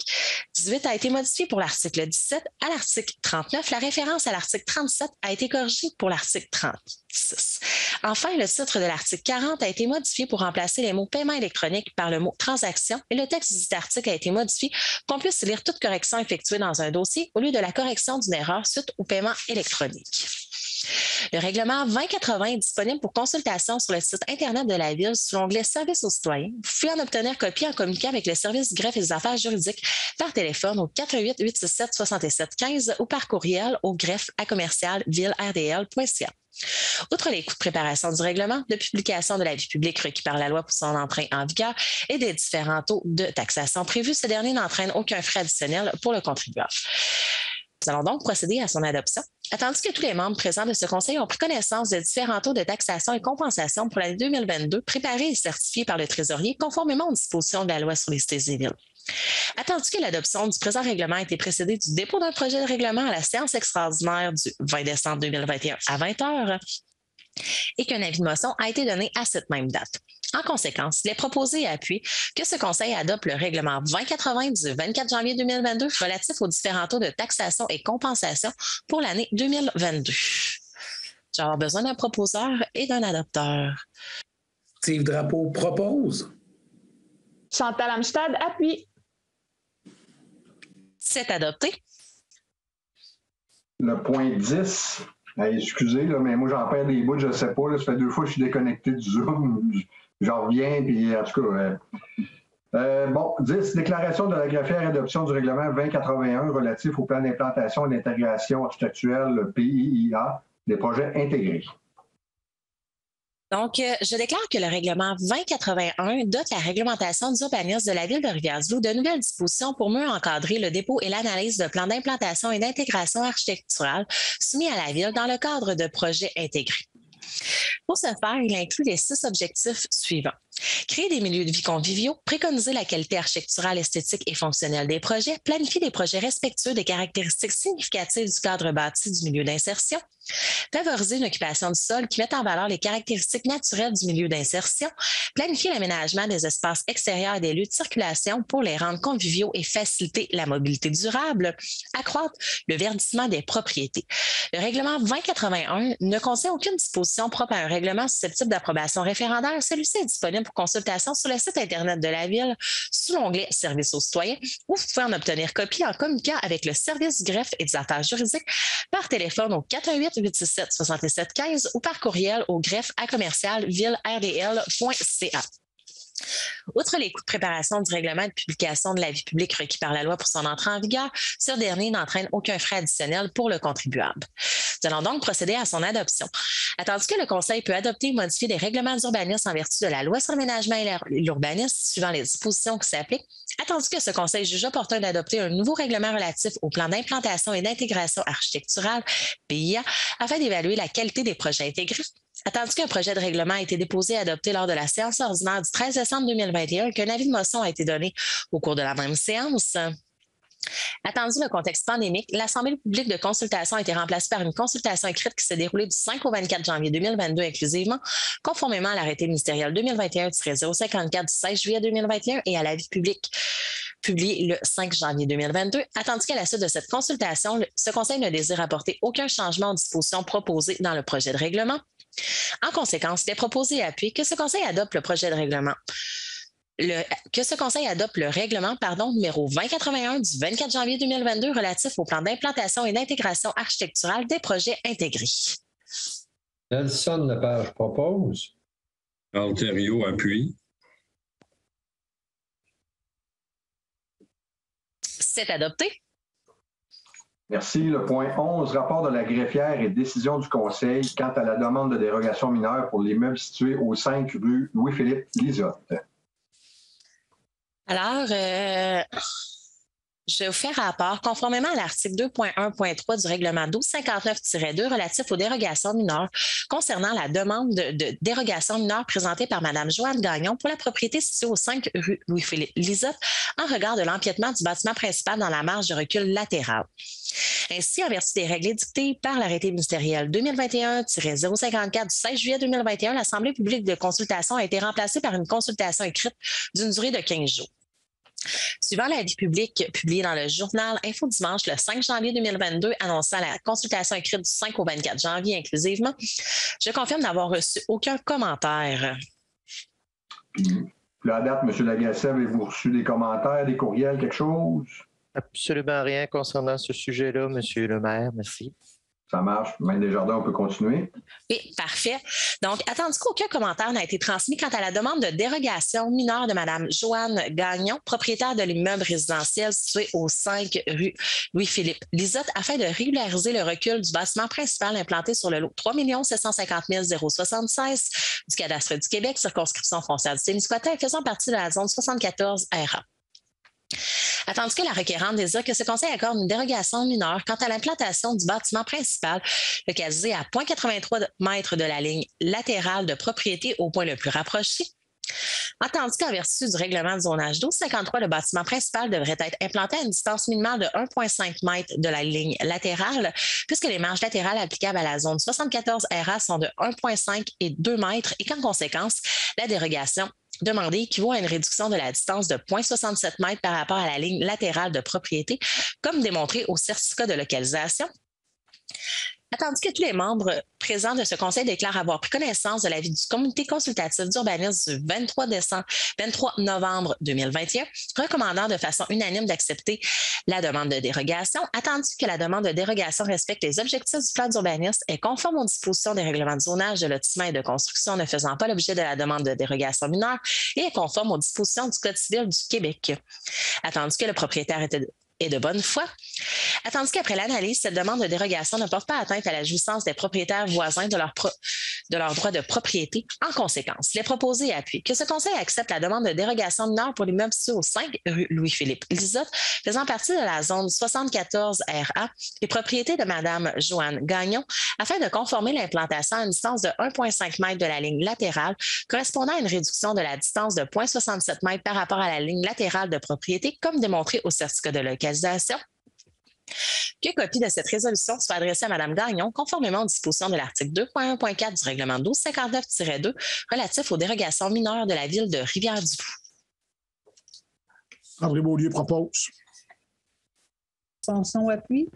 18 a été modifiée pour l'article 17. À l'article 39, la référence à l'article 37 a été corrigée pour l'article 36. Enfin, le titre de l'article 40 a été modifié pour remplacer les mots « paiement électronique » par le mot « transaction » et le texte du dit article a été modifié pour qu'on puisse lire toute correction effectuée dans un dossier au lieu de la correction d'une erreur suite au paiement électronique. Le règlement 2080 est disponible pour consultation sur le site Internet de la Ville sous l'onglet « Services aux citoyens ». Vous pouvez en obtenir copie en communiquant avec le service du greffe et des affaires juridiques par téléphone au 418-867-6715 ou par courriel au greffe@ville-rdl.ca. Outre les coûts de préparation du règlement, de publication de l'avis public requis par la loi pour son entrée en vigueur et des différents taux de taxation prévus, ce dernier n'entraîne aucun frais additionnel pour le contribuable. Nous allons donc procéder à son adoption. Attendu que tous les membres présents de ce conseil ont pris connaissance des différents taux de taxation et compensation pour l'année 2022 préparés et certifiés par le trésorier conformément aux dispositions de la loi sur les cités et villes. Attendu que l'adoption du présent règlement a été précédée du dépôt d'un projet de règlement à la séance extraordinaire du 20 décembre 2021 à 20h et qu'un avis de motion a été donné à cette même date. En conséquence, il est proposé et appuyé que ce Conseil adopte le règlement 2080 du 24 janvier 2022 relatif aux différents taux de taxation et compensation pour l'année 2022. J'ai avoir besoin d'un proposeur et d'un adopteur. Steve Drapeau propose. Chantal Amstad appuie. C'est adopté. Le point 10, excusez, là, mais moi j'en perds des bouts, je ne sais pas. Là, ça fait 2 fois que je suis déconnecté du Zoom. J'en reviens, puis en tout cas. Bon, 10, déclaration de la greffière et adoption du règlement 2081 relatif au plan d'implantation et d'intégration architecturale PIIA des projets intégrés. Donc, je déclare que le règlement 2081 dote la réglementation d'urbanisme de la Ville de Rivière-du-Loup de nouvelles dispositions pour mieux encadrer le dépôt et l'analyse de plans d'implantation et d'intégration architecturale soumis à la Ville dans le cadre de projets intégrés. Pour ce faire, il inclut les 6 objectifs suivants. Créer des milieux de vie conviviaux, préconiser la qualité architecturale, esthétique et fonctionnelle des projets, planifier des projets respectueux des caractéristiques significatives du cadre bâti du milieu d'insertion, favoriser une occupation du sol qui mette en valeur les caractéristiques naturelles du milieu d'insertion, planifier l'aménagement des espaces extérieurs et des lieux de circulation pour les rendre conviviaux et faciliter la mobilité durable, accroître le verdissement des propriétés. Le règlement 2081 ne contient aucune disposition propre à un règlement susceptible d'approbation référendaire. Celui-ci est disponible pour consultation sur le site Internet de la Ville sous l'onglet « Services aux citoyens » où vous pouvez en obtenir copie en communiquant avec le service du greffe et des affaires juridiques par téléphone au 418-867-6715 ou par courriel au greffe@ville-rdl.ca. Outre les coûts de préparation du règlement et de publication de l'avis public requis par la loi pour son entrée en vigueur, ce dernier n'entraîne aucun frais additionnel pour le contribuable. Nous allons donc procéder à son adoption. Attendu que le Conseil peut adopter ou modifier des règlements d'urbanisme en vertu de la loi sur l'aménagement et l'urbanisme, suivant les dispositions qui s'appliquent, attendu que ce Conseil juge opportun d'adopter un nouveau règlement relatif au plan d'implantation et d'intégration architecturale, PIA, afin d'évaluer la qualité des projets intégrés, attendu qu'un projet de règlement a été déposé et adopté lors de la séance ordinaire du 13 décembre 2021 et qu'un avis de motion a été donné au cours de la même séance. Attendu le contexte pandémique, l'Assemblée publique de consultation a été remplacée par une consultation écrite qui s'est déroulée du 5 au 24 janvier 2022 inclusivement, conformément à l'arrêté ministériel 2021-054 du 16 juillet 2021 et à l'avis public publié le 5 janvier 2022. Attendu qu'à la suite de cette consultation, ce Conseil ne désire apporter aucun changement aux dispositions proposées dans le projet de règlement. En conséquence, il est proposé et appuyé que ce Conseil adopte le projet de règlement. Le règlement numéro 2081 du 24 janvier 2022 relatif au plan d'implantation et d'intégration architecturale des projets intégrés. Nelson Lepage propose. Charles Thériault appuie. C'est adopté. Merci. Le point 11, rapport de la greffière et décision du Conseil quant à la demande de dérogation mineure pour l'immeuble situé au 5 rue Louis-Philippe Lisotte. Alors, je vais vous faire rapport conformément à l'article 2.1.3 du règlement 1259-2 relatif aux dérogations mineures concernant la demande de dérogation mineure présentée par Mme Joanne Gagnon pour la propriété située au 5 rue Louis-Philippe Lisotte en regard de l'empiètement du bâtiment principal dans la marge de recul latérale. Ainsi, en vertu des règles édictées par l'arrêté ministériel 2021-054 du 16 juillet 2021, l'Assemblée publique de consultation a été remplacée par une consultation écrite d'une durée de 15 jours. Suivant l'avis public publié dans le journal Info Dimanche le 5 janvier 2022 annonçant la consultation écrite du 5 au 24 janvier inclusivement, je confirme n'avoir reçu aucun commentaire. Puis à date, M. Lagacé, avez-vous reçu des commentaires, des courriels, quelque chose? Absolument rien concernant ce sujet-là, Monsieur le maire. Merci. Ça marche. Maître Desjardins, on peut continuer. Oui, parfait. Donc, attendu qu'aucun commentaire n'a été transmis quant à la demande de dérogation mineure de Mme Joanne Gagnon, propriétaire de l'immeuble résidentiel situé au 5 rue Louis-Philippe Lisotte, afin de régulariser le recul du bâtiment principal implanté sur le lot 3 750 076 du cadastre du Québec, circonscription foncière du Témiscouata, et faisant partie de la zone 74 RA. Attendu que la requérante désire que ce Conseil accorde une dérogation mineure quant à l'implantation du bâtiment principal, localisé à 0,83 mètres de la ligne latérale de propriété au point le plus rapproché. Attendu qu'en vertu du règlement de zonage 1253, le bâtiment principal devrait être implanté à une distance minimale de 1,5 mètre de la ligne latérale, puisque les marges latérales applicables à la zone 74 RA sont de 1,5 et 2 mètres et qu'en conséquence, la dérogation demandée équivaut à une réduction de la distance de 0,67 mètres par rapport à la ligne latérale de propriété, comme démontré au certificat de localisation. Attendu que tous les membres présents de ce Conseil déclarent avoir pris connaissance de l'avis du comité consultatif d'urbanisme du 23 novembre 2021, recommandant de façon unanime d'accepter la demande de dérogation, attendu que la demande de dérogation respecte les objectifs du plan d'urbanisme, est conforme aux dispositions des règlements de zonage, de lotissement et de construction ne faisant pas l'objet de la demande de dérogation mineure et est conforme aux dispositions du Code civil du Québec. Attendu que le propriétaire est de bonne foi. Attendu qu'après l'analyse, cette demande de dérogation ne porte pas atteinte à la jouissance des propriétaires voisins de leur droit de propriété. En conséquence, il est proposé et appuyé que ce Conseil accepte la demande de dérogation mineure pour l'immeuble situé au 5 rue Louis-Philippe Lisotte, faisant partie de la zone 74 RA, les propriétés de Mme Joanne Gagnon, afin de conformer l'implantation à une distance de 1,5 mètre de la ligne latérale, correspondant à une réduction de la distance de 0,67 mètre par rapport à la ligne latérale de propriété, comme démontré au certificat de localisation. Que copie de cette résolution soit adressée à Mme Gagnon conformément aux dispositions de l'article 2.1.4 du règlement 1259-2 relatif aux dérogations mineures de la ville de Rivière-du-Loup. André Beaulieu propose. Sanson appuie.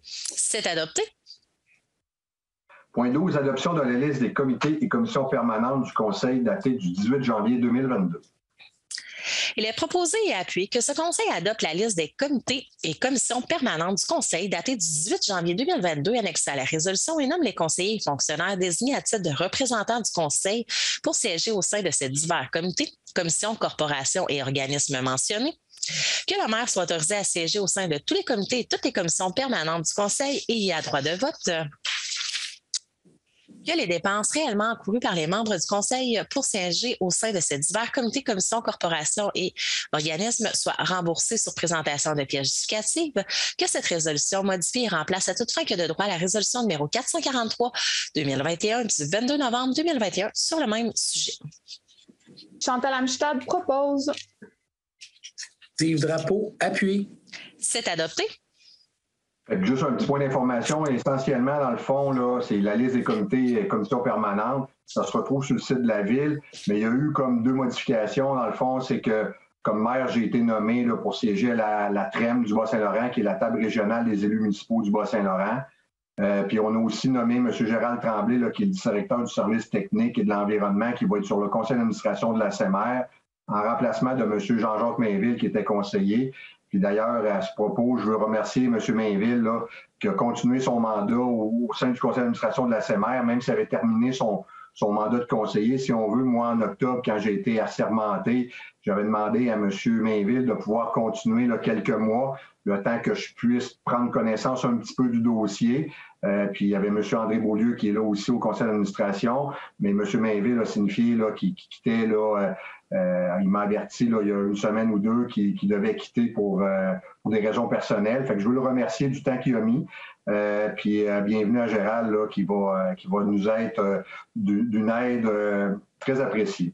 C'est adopté. Point 12, adoption de la liste des comités et commissions permanentes du Conseil datée du 18 janvier 2022. Il est proposé et appuyé que ce Conseil adopte la liste des comités et commissions permanentes du Conseil datée du 18 janvier 2022 annexée à la résolution et nomme les conseillers et fonctionnaires désignés à titre de représentants du Conseil pour siéger au sein de ces divers comités, commissions, corporations et organismes mentionnés. Que le maire soit autorisé à siéger au sein de tous les comités et toutes les commissions permanentes du Conseil et y a droit de vote. Que les dépenses réellement encourues par les membres du Conseil pour siéger au sein de ces divers comités, commissions, corporations et organismes soient remboursées sur présentation de pièces justificatives, que cette résolution modifie et remplace à toute fin que de droit la résolution numéro 443-2021 du 22 novembre 2021 sur le même sujet. Chantal Amstad propose. Steve Drapeau, appuie. C'est adopté. Juste un petit point d'information. Essentiellement, dans le fond, là, c'est la liste des comités et commissions permanentes. Ça se retrouve sur le site de la Ville, mais il y a eu comme 2 modifications. Dans le fond, c'est que comme maire, j'ai été nommé là, pour siéger à la TREM du Bas-Saint-Laurent, qui est la table régionale des élus municipaux du Bas-Saint-Laurent. Puis on a aussi nommé M. Gérald Tremblay, là, qui est le directeur du service technique et de l'environnement, qui va être sur le conseil d'administration de la SEMER, en remplacement de M. Jean-Jacques Mainville, qui était conseiller. Puis d'ailleurs, à ce propos, je veux remercier M. Mainville, là, qui a continué son mandat au sein du conseil d'administration de la SEMER, même s'il avait terminé son mandat de conseiller. Si on veut, moi, en octobre, quand j'ai été assermenté, j'avais demandé à M. Mainville de pouvoir continuer là, quelques mois, le temps que je puisse prendre connaissance un petit peu du dossier. Puis il y avait M. André Beaulieu qui est là aussi au conseil d'administration, mais M. Mainville a signifié qu'il quittait là. Il m'a averti là, il y a une semaine ou 2 qu'il devait quitter pour des raisons personnelles. Fait que je veux le remercier du temps qu'il a mis. Puis bienvenue à Gérald là, qui va nous être d'une aide très appréciée.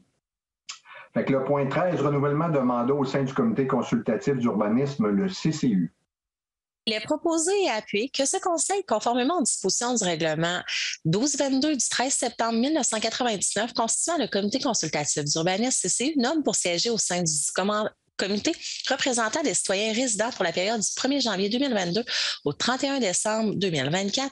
Fait que le point 13, renouvellement de mandat au sein du comité consultatif d'urbanisme, le CCU. Il est proposé et appuyé que ce Conseil, conformément aux dispositions du règlement 1222 du 13 septembre 1999 constituant le comité consultatif d'urbanisme CCU, nomme pour siéger au sein du comité représentant des citoyens résidents pour la période du 1er janvier 2022 au 31 décembre 2024,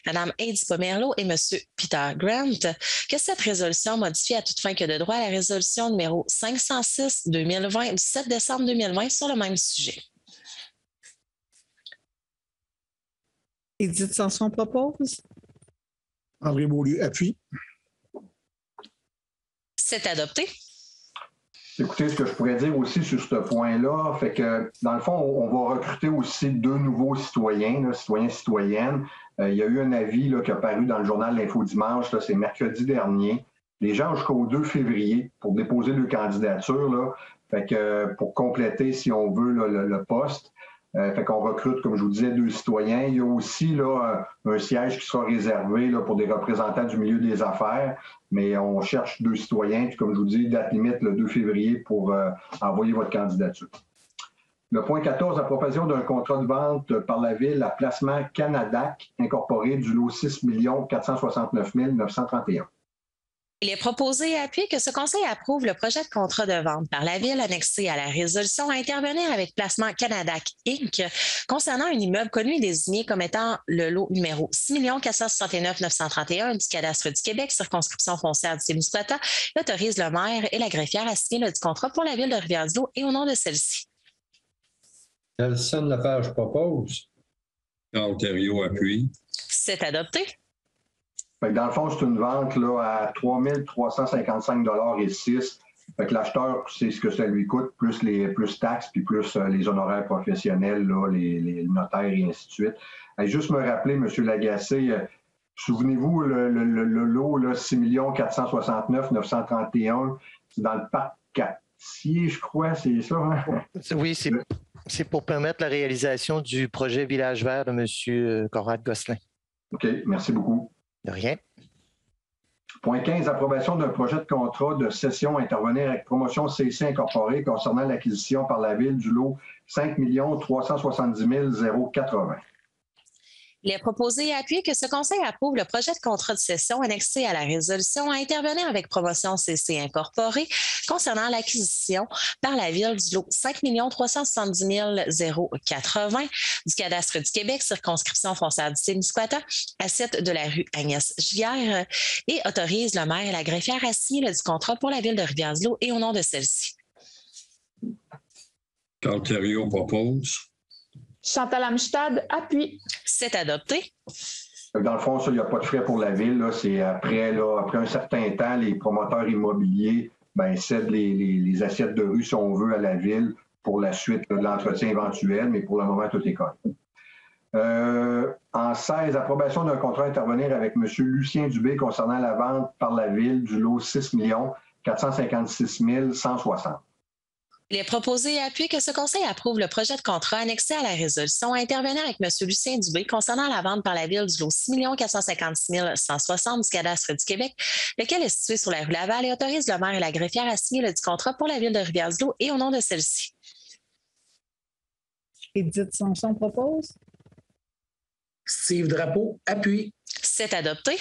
Mme Heidi Pomerleau et M. Peter Grant, que cette résolution modifie à toute fin que de droit la résolution numéro 506-2020 du 7 décembre 2020 sur le même sujet. Édith Sanson propose. André Beaulieu appuie. C'est adopté. Écoutez, ce que je pourrais dire aussi sur ce point-là, fait que dans le fond, on va recruter aussi 2 nouveaux citoyens, là, citoyennes. Il y a eu un avis là, qui a paru dans le journal L'Info Dimanche, là, c'est mercredi dernier. Les gens ont jusqu'au 2 février pour déposer leur candidature, là, fait que, pour compléter, si on veut, là, le poste. Fait qu'on recrute, comme je vous disais, 2 citoyens. Il y a aussi là, un siège qui sera réservé là, pour des représentants du milieu des affaires, mais on cherche 2 citoyens. Puis comme je vous dis, date limite le 2 février pour envoyer votre candidature. Le point 14, approbation d'un contrat de vente par la Ville à placement Canadac incorporé du lot 6 469 931. Il est proposé et appuyé que ce Conseil approuve le projet de contrat de vente par la Ville annexé à la résolution à intervenir avec placement Canadac Inc. concernant un immeuble connu et désigné comme étant le lot numéro 6 469 931 du cadastre du Québec, circonscription foncière du Témiscouata, et autorise le maire et la greffière à signer le contrat pour la Ville de Rivière-du-Loup et au nom de celle-ci. Nelson Lepage propose. Carl Thériault appuie. C'est adopté. Dans le fond, c'est une vente là, à 3 355,06 $. L'acheteur, c'est ce que ça lui coûte, plus taxes, puis plus les honoraires professionnels, là, les notaires et ainsi de suite. Juste me rappeler, M. Lagacé, souvenez-vous, le lot là, 6 469 931, c'est dans le parc Cartier, je crois, c'est ça? Hein? Oui, c'est pour permettre la réalisation du projet Village Vert de M. Conrad Gosselin. OK, merci beaucoup. De rien. Point 15, approbation d'un projet de contrat de cession à intervenir avec Promotion CC Incorporée concernant l'acquisition par la Ville du lot 5 370 080. Il est proposé et appuyé que ce Conseil approuve le projet de contrat de cession annexé à la résolution à intervenir avec Promotion CC Incorporée concernant l'acquisition par la Ville du lot 5 370 080 du cadastre du Québec, circonscription foncière du Témiscouata, à site de la rue Agnès Giguère, et autorise le maire et la greffière à signer le contrat pour la Ville de Rivière-du-Loup et au nom de celle-ci. Carl Thériault propose. Chantal Amstad appuie. C'est adopté. Dans le fond, ça, il n'y a pas de frais pour la ville. Là. C'est après un certain temps, les promoteurs immobiliers cèdent les assiettes de rue, si on veut, à la ville pour la suite de l'entretien éventuel, mais pour le moment, tout est correct. En 16, approbation d'un contrat à intervenir avec M. Lucien Dubé concernant la vente par la ville du lot 6 456 160. Il est proposé et appuyé que ce conseil approuve le projet de contrat annexé à la résolution à intervenir avec M. Lucien Dubé concernant la vente par la ville du lot 6 456 160 du cadastre du Québec, lequel est situé sur la rue Laval et autorise le maire et la greffière à signer le dit contrat pour la ville de Rivière-du-Loup et au nom de celle-ci. Édith Sanson propose. Steve Drapeau appuie. C'est adopté.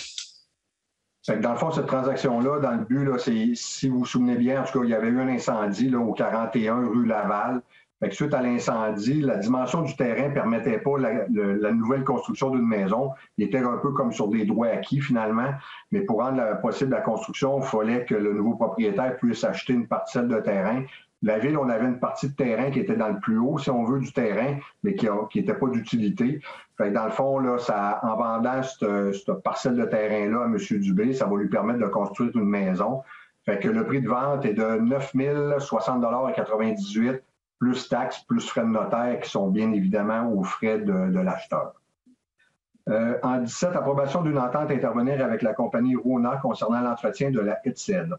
Dans le fond, cette transaction-là, dans le but, là, c'est, si vous vous souvenez bien, en tout cas, il y avait eu un incendie là, au 41 rue Laval. Fait que suite à l'incendie, la dimension du terrain ne permettait pas la nouvelle construction d'une maison. Il était un peu comme sur des droits acquis, finalement. Mais pour rendre possible la construction, il fallait que le nouveau propriétaire puisse acheter une parcelle de terrain. La ville, on avait une partie de terrain qui était dans le plus haut, si on veut, du terrain, mais qui n'était pas d'utilité. Fait que dans le fond, là, en vendant cette parcelle de terrain-là à M. Dubé, ça va lui permettre de construire une maison. Fait que le prix de vente est de 9 060,98 $ plus taxes, plus frais de notaire qui sont bien évidemment aux frais de l'acheteur. En 17, approbation d'une entente à intervenir avec la compagnie Rona concernant l'entretien de la haie de cèdre.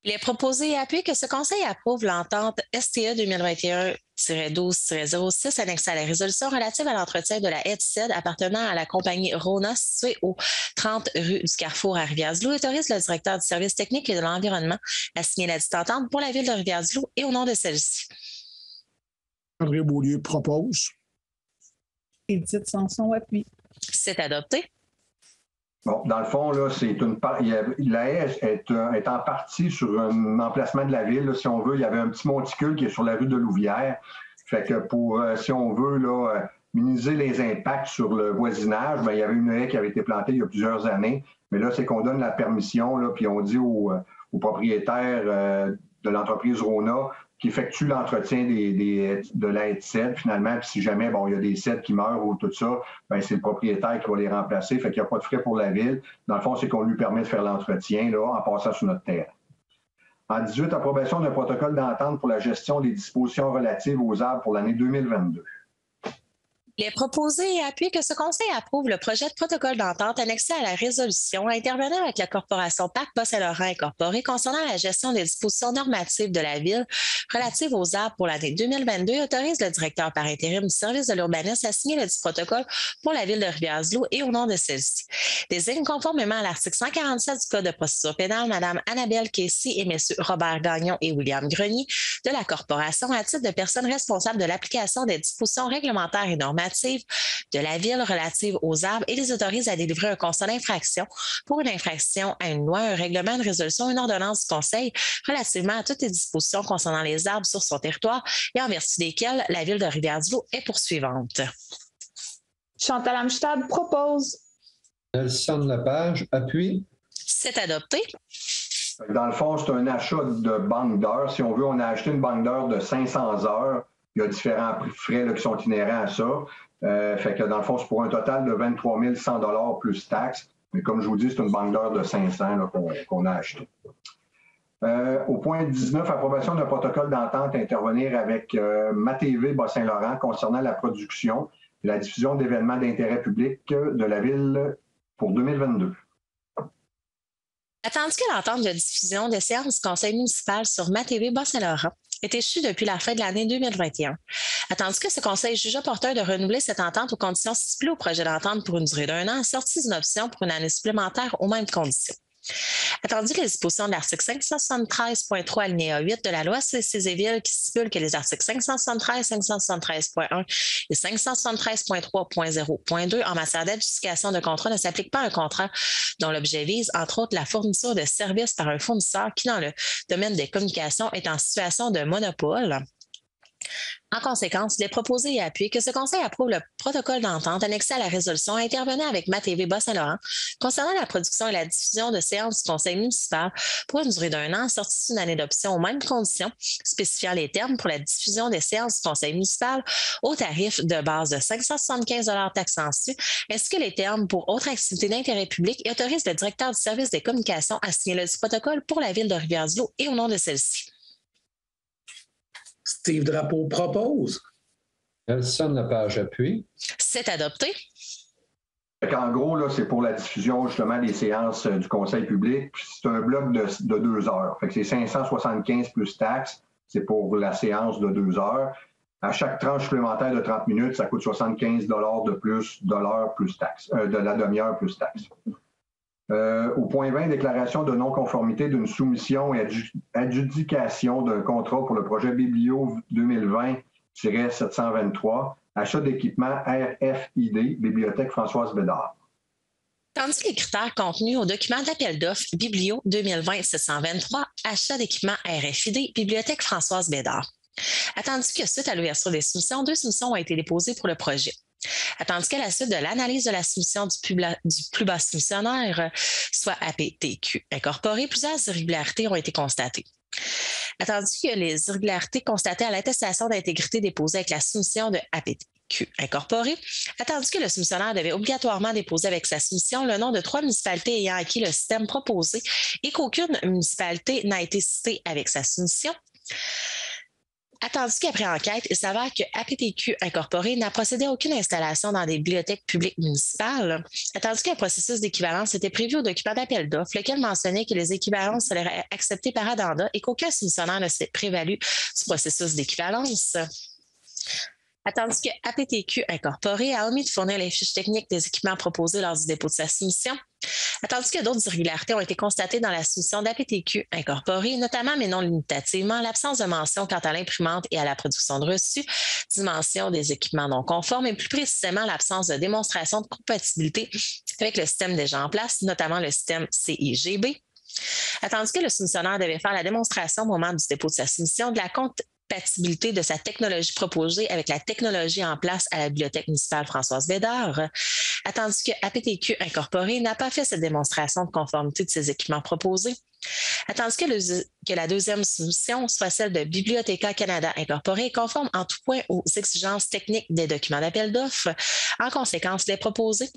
Il est proposé et appuyé que ce conseil approuve l'entente STE 2021-12-06 annexée à la résolution relative à l'entretien de la haie de cèdre appartenant à la compagnie Rona située au 30 rue du Carrefour à Rivière-du-Loup et autorise le directeur du service technique et de l'environnement à signer la dite entente pour la ville de Rivière-du-Loup et au nom de celle-ci. André Beaulieu propose. Édith Sanson appuie. C'est adopté. Bon, dans le fond, là, la haie est en partie sur un emplacement de la ville. Là, si on veut, il y avait un petit monticule qui est sur la rue de Louvière. Fait que pour, si on veut, là, minimiser les impacts sur le voisinage, il y avait une haie qui avait été plantée il y a plusieurs années. Mais là, c'est qu'on donne la permission, là, puis on dit au propriétaire de l'entreprise Rona qui effectue l'entretien de la haie de cèdre, finalement. Puis si jamais il y a des cèdres qui meurent ou tout ça, c'est le propriétaire qui va les remplacer. Fait qu'il n'y a pas de frais pour la ville. Dans le fond, c'est qu'on lui permet de faire l'entretien là, en passant sur notre terre. En 18, approbation d'un protocole d'entente pour la gestion des dispositions relatives aux arbres pour l'année 2022. Il est proposé et appuyé que ce conseil approuve le projet de protocole d'entente annexé à la résolution à intervenir avec la corporation Parc Bas-Saint-Laurent Incorporée concernant la gestion des dispositions normatives de la ville relatives aux arbres pour l'année 2022 et autorise le directeur par intérim du service de l'urbanisme à signer le dit protocole pour la ville de Rivière-du-Loup et au nom de celle-ci. Désigne conformément à l'article 147 du Code de procédure pénale Mme Annabelle Casey et M. Robert Gagnon et William Grenier de la corporation à titre de personnes responsables de l'application des dispositions réglementaires et normatives de la ville relative aux arbres et les autorise à délivrer un constat d'infraction pour une infraction à une loi, un règlement, une résolution, une ordonnance du Conseil relativement à toutes les dispositions concernant les arbres sur son territoire et en vertu desquelles la ville de Rivière-du-Loup est poursuivante. Chantal Amstad propose. Nelson Lepage appuie. C'est adopté. Dans le fond, c'est un achat de banque d'heures. Si on veut, on a acheté une banque d'heures de 500 heures. Il y a différents frais là, qui sont inhérents à ça. Fait que dans le fond, c'est pour un total de 23 100 $ plus taxes. Mais comme je vous dis, c'est une banque d'heures de 500 là, qu'on a acheté. Au point 19, approbation d'un protocole d'entente à intervenir avec MaTV Bas-Saint-Laurent concernant la production et la diffusion d'événements d'intérêt public de la ville pour 2022. Attendu que l'entente de diffusion des séances du conseil municipal sur MaTV Bas-Saint-Laurent est échue depuis la fin de l'année 2021. Attendu que ce conseil juge opportun de renouveler cette entente aux conditions stipulées au projet d'entente pour une durée d'1 an, sortie d'une option pour une année supplémentaire aux mêmes conditions. Attendu que les dispositions de l'article 573.3 alinéa 8 de la loi Cézéville qui stipule que les articles 573, 573.1 et 573.3.0.2 en matière d'adjudication de contrat ne s'appliquent pas à un contrat dont l'objet vise, entre autres, la fourniture de services par un fournisseur qui, dans le domaine des communications, est en situation de monopole. En conséquence, il est proposé et appuyé que ce Conseil approuve le protocole d'entente annexé à la résolution intervenant avec MaTV Bas-Saint-Laurent concernant la production et la diffusion de séances du Conseil municipal pour une durée d'1 an assortie d'une année d'option aux mêmes conditions, spécifiant les termes pour la diffusion des séances du Conseil municipal au tarif de base de 575 taxes en su, ainsi que les termes pour autres activités d'intérêt public et autorise le directeur du service des communications à signer le protocole pour la ville de Rivière-du-Loup et au nom de celle-ci. Steve Drapeau propose. Nelson Lepage appuie. C'est adopté. En gros, là, c'est pour la diffusion justement des séances du Conseil public. C'est un bloc de 2 heures. Fait que c'est 575 plus taxes. C'est pour la séance de 2 heures. À chaque tranche supplémentaire de 30 minutes, ça coûte 75 de plus de l'heure plus taxes, de la demi-heure plus taxes. Au point 20, déclaration de non-conformité d'une soumission et adjudication d'un contrat pour le projet Biblio 2020-723, achat d'équipement RFID, Bibliothèque Françoise Bédard. Tandis que les critères contenus au document d'appel d'offres Biblio 2020-723, achat d'équipement RFID, Bibliothèque Françoise Bédard. Attendu que suite à l'ouverture des soumissions, 2 soumissions ont été déposées pour le projet. Attendu qu'à la suite de l'analyse de la soumission du plus bas soumissionnaire, soit APTQ Incorporé, plusieurs irrégularités ont été constatées. Attendu que les irrégularités constatées à l'attestation d'intégrité déposée avec la soumission de APTQ Incorporé, attendu que le soumissionnaire devait obligatoirement déposer avec sa soumission le nom de 3 municipalités ayant acquis le système proposé et qu'aucune municipalité n'a été citée avec sa soumission. Attendu qu'après enquête, il s'avère que APTQ Incorporé n'a procédé à aucune installation dans des bibliothèques publiques municipales, attendu qu'un processus d'équivalence était prévu au document d'appel d'offres, lequel mentionnait que les équivalences seraient acceptées par addenda et qu'aucun soumissionnaire ne s'est prévalu du processus d'équivalence. Attendu que APTQ Incorporé a omis de fournir les fiches techniques des équipements proposés lors du dépôt de sa soumission. Attendu que d'autres irrégularités ont été constatées dans la soumission d'APTQ Incorporé, notamment mais non limitativement l'absence de mention quant à l'imprimante et à la production de reçus, dimension des équipements non conformes et plus précisément l'absence de démonstration de compatibilité avec le système déjà en place, notamment le système CIGB. Attendu que le soumissionnaire devait faire la démonstration au moment du dépôt de sa soumission de la compatibilité de sa technologie proposée avec la technologie en place à la Bibliothèque municipale Françoise Bédard, attendu que APTQ Incorporé n'a pas fait cette démonstration de conformité de ses équipements proposés, attendu que la deuxième soumission, soit celle de Bibliothéca Canada Incorporé, est conforme en tout point aux exigences techniques des documents d'appel d'offres. En conséquence, il est proposé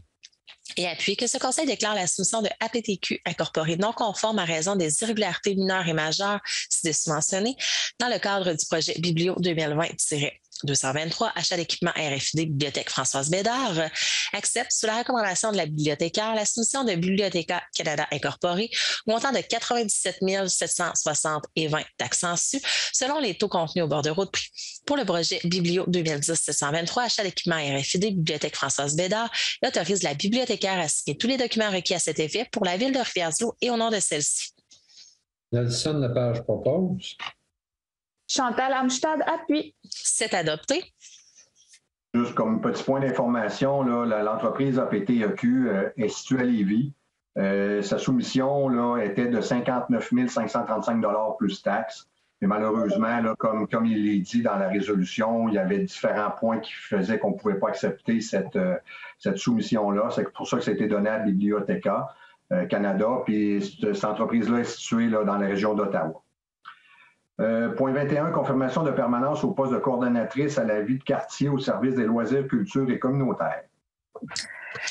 et appuie que ce Conseil déclare la soumission de APTQ Incorporé non conforme à raison des irrégularités mineures et majeures ci-dessus mentionnées dans le cadre du projet Biblio 2020-223, achat d'équipement RFID Bibliothèque Françoise Bédard, accepte sous la recommandation de la bibliothécaire la soumission de Bibliothéca Canada Incorporé au montant de 97 760,20 taxes en su selon les taux contenus au bordereau de prix pour le projet Biblio 2010-723, achat d'équipement RFID Bibliothèque Françoise Bédard et autorise la bibliothécaire à signer tous les documents requis à cet effet pour la ville de Rivière-du-Loup et au nom de celle-ci. Nelson Lepage propose. Chantal Amstad appuie. C'est adopté. Juste comme petit point d'information, l'entreprise APTQ est située à Lévis. Sa soumission là, était de 59 535 plus taxes. Mais malheureusement, là, comme il est dit dans la résolution, il y avait différents points qui faisaient qu'on ne pouvait pas accepter cette soumission-là. C'est pour ça que ça a été donné à Bibliotheca Canada. Puis cette entreprise-là est située là, dans la région d'Ottawa. Point 21, confirmation de permanence au poste de coordonnatrice à la vie de quartier au service des loisirs, culture et communautaires.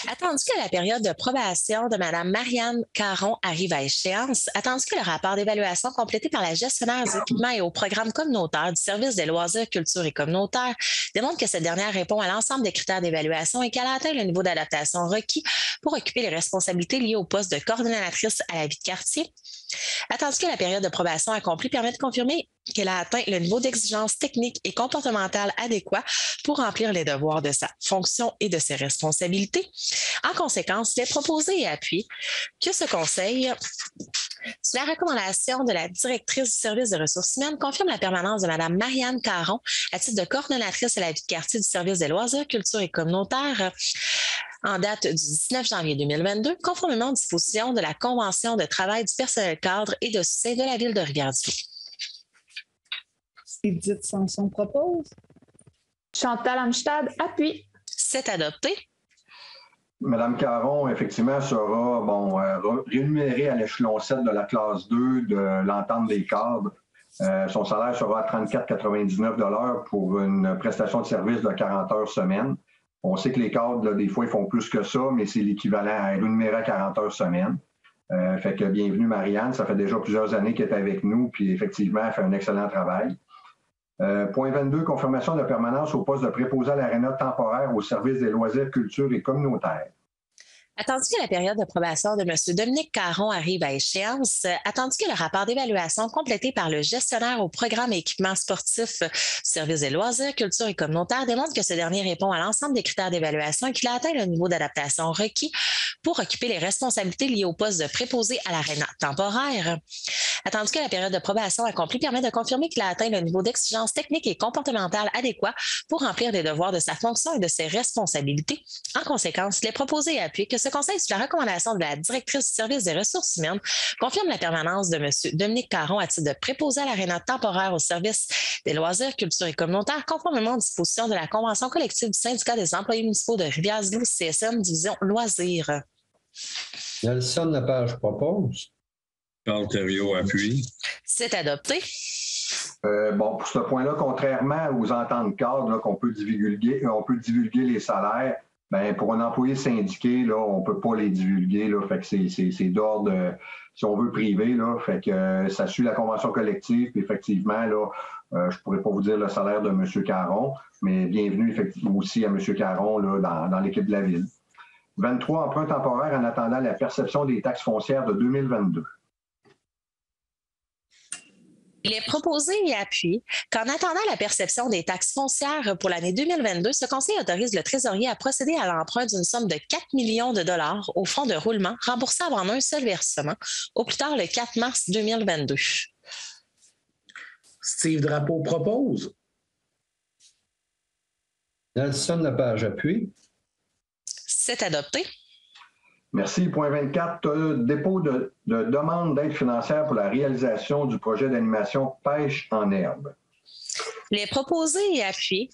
Attendu que la période de probation de Mme Marianne Caron arrive à échéance, attendu que le rapport d'évaluation complété par la gestionnaire des équipements et au programme communautaire du service des loisirs, culture et communautaires démontre que cette dernière répond à l'ensemble des critères d'évaluation et qu'elle a atteint le niveau d'adaptation requis pour occuper les responsabilités liées au poste de coordonnatrice à la vie de quartier. Attendu que la période de probation accomplie permet de confirmer qu'elle a atteint le niveau d'exigence technique et comportementale adéquat pour remplir les devoirs de sa fonction et de ses responsabilités. En conséquence, il est proposé et appuyé que ce Conseil, sous la recommandation de la directrice du service de ressources humaines, confirme la permanence de Mme Marianne Caron à titre de coordonnatrice à la vie de quartier du service des loisirs, culture et communautaires en date du 19 janvier 2022, conformément aux dispositions de la Convention de travail du personnel cadre et de soutien de la Ville de Rivière-du-Loup. Edith Sanson propose. Chantal Amstad appuie. C'est adopté. Madame Caron, effectivement, sera rémunérée à l'échelon 7 de la classe 2 de l'entente des cadres. Son salaire sera à 34,99 $ pour une prestation de service de 40 heures semaine. On sait que les cadres, là, des fois, ils font plus que ça, mais c'est l'équivalent à rémunérer à 40 heures semaine. Fait que bienvenue, Marianne. Ça fait déjà plusieurs années qu'elle est avec nous, puis effectivement, elle fait un excellent travail. Point 22, confirmation de permanence au poste de préposé à l'aréna temporaire au service des loisirs, culture et communautaires. Attendu que la période de probation de M. Dominique Caron arrive à échéance, attendu que le rapport d'évaluation complété par le gestionnaire au programme et équipement sportif, services et loisirs, culture et communautaire démontre que ce dernier répond à l'ensemble des critères d'évaluation et qu'il a atteint le niveau d'adaptation requis pour occuper les responsabilités liées au poste de préposé à l'aréna temporaire. Attendu que la période de probation accomplie permet de confirmer qu'il a atteint le niveau d'exigence technique et comportementale adéquat pour remplir les devoirs de sa fonction et de ses responsabilités. En conséquence, il est proposé et appuyé que ce conseil, sous la recommandation de la directrice du service des ressources humaines, confirme la permanence de M. Dominique Caron à titre de préposé à l'aréna temporaire au service des loisirs, culture et communautaire, conformément aux dispositions de la Convention collective du syndicat des employés municipaux de Rivière-du-Loup, CSM, division loisirs. Nelson Lepage propose. Charles Thériault appuie. C'est adopté. Pour ce point-là, contrairement aux ententes cadres qu'on peut divulguer, les salaires. Bien, pour un employé syndiqué, là, on ne peut pas les divulguer. Là, fait que c'est d'ordre, si on veut, privé. Là, fait que ça suit la convention collective. Puis effectivement, là, je ne pourrais pas vous dire le salaire de M. Caron, mais bienvenue effectivement aussi à M. Caron là, dans l'équipe de la Ville. 23, emprunt temporaire en attendant la perception des taxes foncières de 2022. Il est proposé et appuyé qu'en attendant la perception des taxes foncières pour l'année 2022, ce conseil autorise le trésorier à procéder à l'emprunt d'une somme de 4 millions de dollars au fonds de roulement remboursable en un seul versement, au plus tard le 4 mars 2022. Steve Drapeau propose. Nelson Lepage appuie. C'est adopté. Merci. Point 24, dépôt de demande d'aide financière pour la réalisation du projet d'animation Pêche en herbe. Il est proposé et appuyé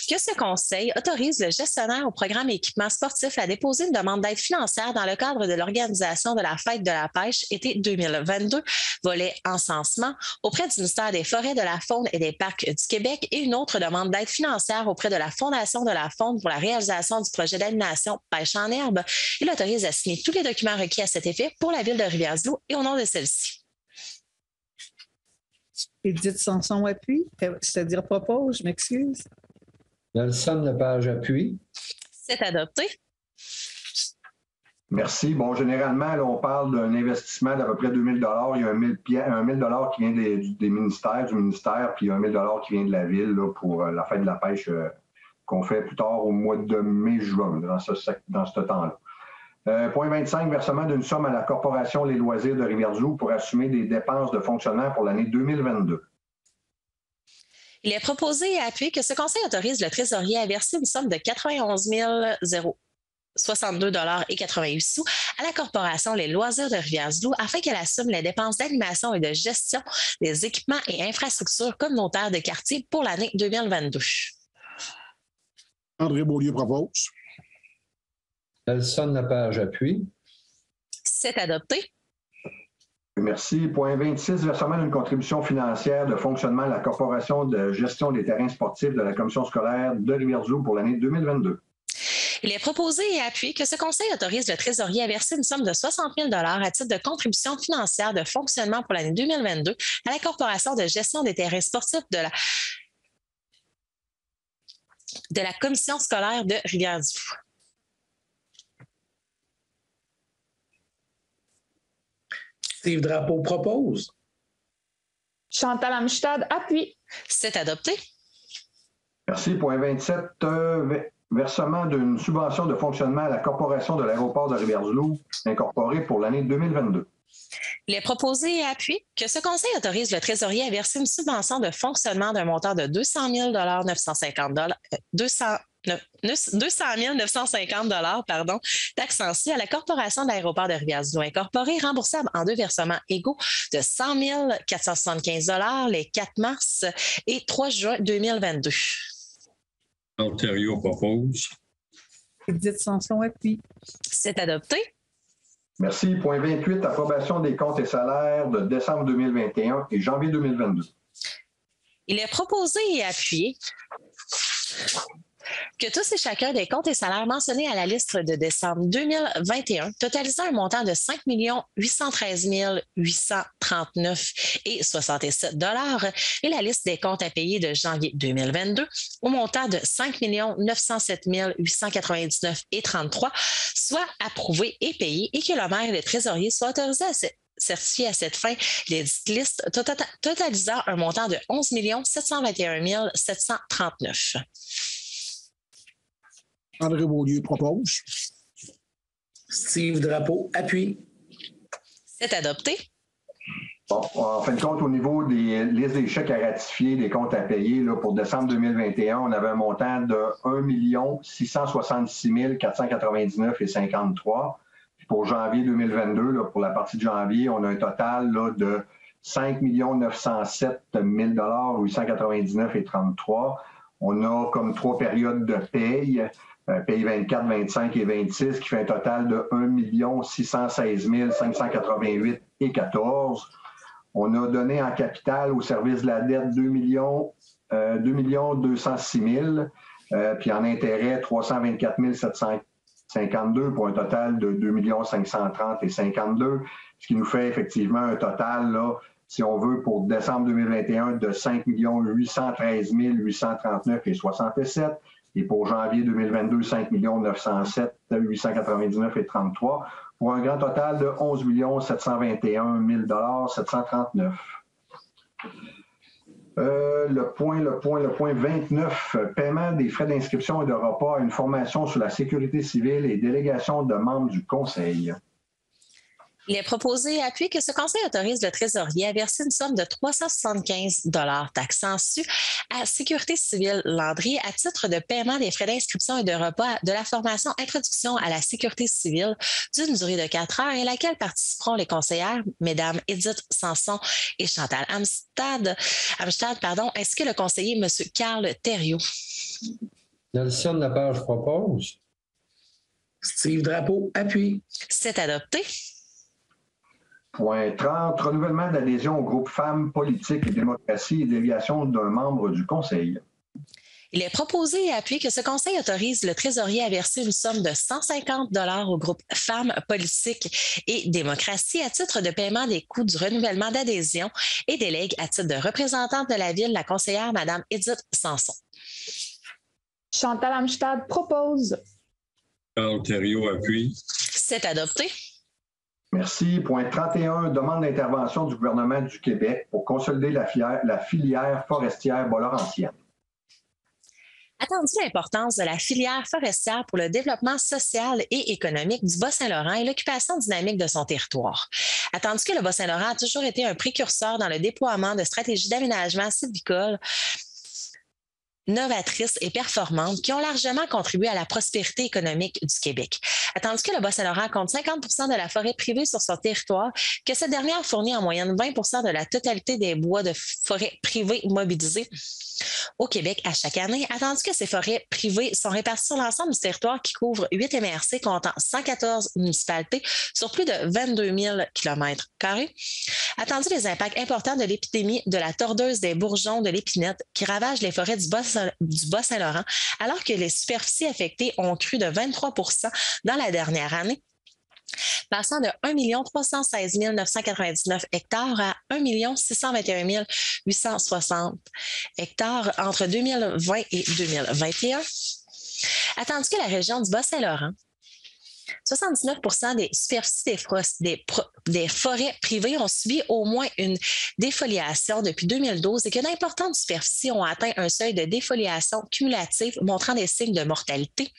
que ce conseil autorise le gestionnaire au programme et équipement sportif à déposer une demande d'aide financière dans le cadre de l'organisation de la Fête de la pêche été 2022, volet encensement, auprès du ministère des Forêts, de la Faune et des Parcs du Québec et une autre demande d'aide financière auprès de la Fondation de la Faune pour la réalisation du projet d'animation Pêche en herbe. Il autorise à signer tous les documents requis à cet effet pour la Ville de Rivière-du-Loup et au nom de celle-ci. Edith Sanson appuie, c'est-à-dire propose, je m'excuse. Nelson Lepage appuie. C'est adopté. Merci. Bon, généralement, là, on parle d'un investissement d'à peu près 2 000 $. Il y a 1 000 $ qui vient du ministère, puis 1 000 $ qui vient de la Ville là, pour la fête de la pêche qu'on fait plus tard au mois de mai-juin, dans ce temps-là. Point 25, versement d'une somme à la Corporation Les Loisirs de Rivière-du-Loup pour assumer des dépenses de fonctionnement pour l'année 2022. Il est proposé et appuyé que ce conseil autorise le trésorier à verser une somme de 91 062,88 $ à la Corporation Les Loisirs de Rivière-du-Loup afin qu'elle assume les dépenses d'animation et de gestion des équipements et infrastructures communautaires de quartier pour l'année 2022. André Beaulieu propose. Nelson Lepage appuie. C'est adopté. Merci. Point 26, versement d'une contribution financière de fonctionnement à la Corporation de gestion des terrains sportifs de la Commission scolaire de Rivière-du-Loup pour l'année 2022. Il est proposé et appuyé que ce conseil autorise le trésorier à verser une somme de 60 000 $ à titre de contribution financière de fonctionnement pour l'année 2022 à la Corporation de gestion des terrains sportifs de la Commission scolaire de Rivière-du-Loup. Steve Drapeau propose. Chantal Amstad appuie. C'est adopté. Merci. Point 27, versement d'une subvention de fonctionnement à la Corporation de l'aéroport de Rivière-du-Loup incorporée pour l'année 2022. Il est proposé et appuyé que ce conseil autorise le trésorier à verser une subvention de fonctionnement d'un montant de 200 200 950 taxes sensibles à la Corporation de l'aéroport de Rivière-du-Loup incorporée, remboursable en 2 versements égaux de 100 475 les 4 mars et 3 juin 2022. Ontario propose. Édith Sanson appuie. C'est adopté. Merci. Point 28, approbation des comptes et salaires de décembre 2021 et janvier 2022. Il est proposé et appuyé que tous et chacun des comptes et salaires mentionnés à la liste de décembre 2021, totalisant un montant de 5 813 839,67 et la liste des comptes à payer de janvier 2022 au montant de 5 907 899,33 soit approuvés et payés et que le maire et le trésorier soient autorisés à certifier à cette fin les listes totalisant un montant de 11 721 739. André Beaulieu propose. Steve Drapeau appuie. C'est adopté. Bon, en fin de compte, au niveau des listes des chèques à ratifier, des comptes à payer, là, pour décembre 2021, on avait un montant de 1 666 499,53. Puis pour janvier 2022, là, pour la partie de janvier, on a un total là, de 5 907 899,33. On a comme 3 périodes de paye. Paye 24, 25 et 26, qui fait un total de 1 616 588,14. On a donné en capital au service de la dette 2 206 000, puis en intérêt 324 752 pour un total de 2 530 et 52, ce qui nous fait effectivement un total, là, si on veut, pour décembre 2021 de 5 813 839,67. Et pour janvier 2022, 5 907 899,33 pour un grand total de 11 721 739. Le point 29, paiement des frais d'inscription et de repas à une formation sur la sécurité civile et délégation de membres du Conseil. Il est proposé et appuyé que ce conseil autorise le trésorier à verser une somme de 375 taxes sensibles à Sécurité civile Landry à titre de paiement des frais d'inscription et de repas de la formation Introduction à la sécurité civile d'une durée de 4 heures et laquelle participeront les conseillères, Mesdames Édith Sanson et Chantal Amstad, ainsi que le conseiller M. Carl Thériault. Nelson Lapage propose. Steve Drapeau appuie. C'est adopté. Point 30, renouvellement d'adhésion au groupe Femmes, Politique et Démocratie et délégation d'un membre du Conseil. Il est proposé et appuyé que ce conseil autorise le trésorier à verser une somme de 150 au groupe Femmes, Politique et Démocratie à titre de paiement des coûts du renouvellement d'adhésion et délègue à titre de représentante de la Ville la conseillère Mme Édith Sanson. Chantal Amstad propose. Carl Thériault appuie. C'est adopté. Merci. Point 31, demande d'intervention du gouvernement du Québec pour consolider la filière forestière bas-laurentienne. Attendu l'importance de la filière forestière pour le développement social et économique du Bas-Saint-Laurent et l'occupation dynamique de son territoire. Attendu que le Bas-Saint-Laurent a toujours été un précurseur dans le déploiement de stratégies d'aménagement sylvicole novatrices et performantes qui ont largement contribué à la prospérité économique du Québec. Attendu que le Bas-Saint-Laurent compte 50 de la forêt privée sur son territoire, que cette dernière fournit en moyenne 20 de la totalité des bois de forêt privés mobilisés au Québec à chaque année, attendu que ces forêts privées sont réparties sur l'ensemble du territoire qui couvre 8 MRC comptant 114 municipalités sur plus de 22 000 km², attendu les impacts importants de l'épidémie de la tordeuse des bourgeons de l'épinette qui ravage les forêts du Bas-Saint-Laurent, alors que les superficies affectées ont cru de 23 dans la dernière année, passant de 1 316 999 hectares à 1 621 860 hectares entre 2020 et 2021. Attendu que la région du Bas-Saint-Laurent, 79 des superficies des forêts privées ont subi au moins une défoliation depuis 2012 et que d'importantes superficies ont atteint un seuil de défoliation cumulative montrant des signes de mortalité.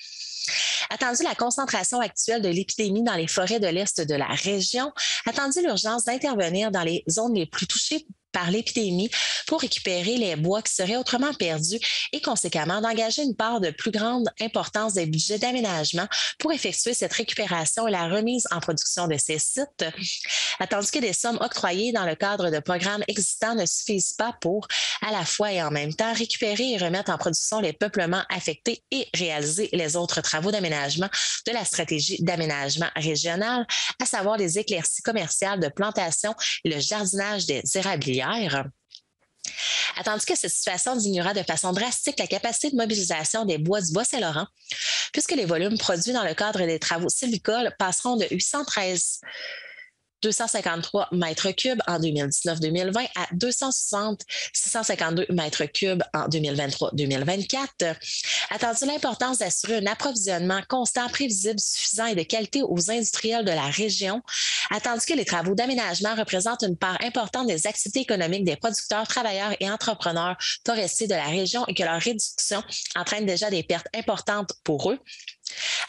Attendu la concentration actuelle de l'épidémie dans les forêts de l'Est de la région, attendu l'urgence d'intervenir dans les zones les plus touchées par l'épidémie pour récupérer les bois qui seraient autrement perdus et conséquemment d'engager une part de plus grande importance des budgets d'aménagement pour effectuer cette récupération et la remise en production de ces sites, tandis que des sommes octroyées dans le cadre de programmes existants ne suffisent pas pour, à la fois et en même temps, récupérer et remettre en production les peuplements affectés et réaliser les autres travaux d'aménagement de la stratégie d'aménagement régional, à savoir les éclaircies commerciales de plantation et le jardinage des érablières. Attendu que cette situation diminuera de façon drastique la capacité de mobilisation des bois du Bas-Saint-Laurent, puisque les volumes produits dans le cadre des travaux sylvicoles passeront de 253 mètres cubes en 2019-2020 à 652 mètres cubes en 2023-2024. Attendu l'importance d'assurer un approvisionnement constant, prévisible, suffisant et de qualité aux industriels de la région, attendu que les travaux d'aménagement représentent une part importante des activités économiques des producteurs, travailleurs et entrepreneurs forestiers de la région et que leur réduction entraîne déjà des pertes importantes pour eux.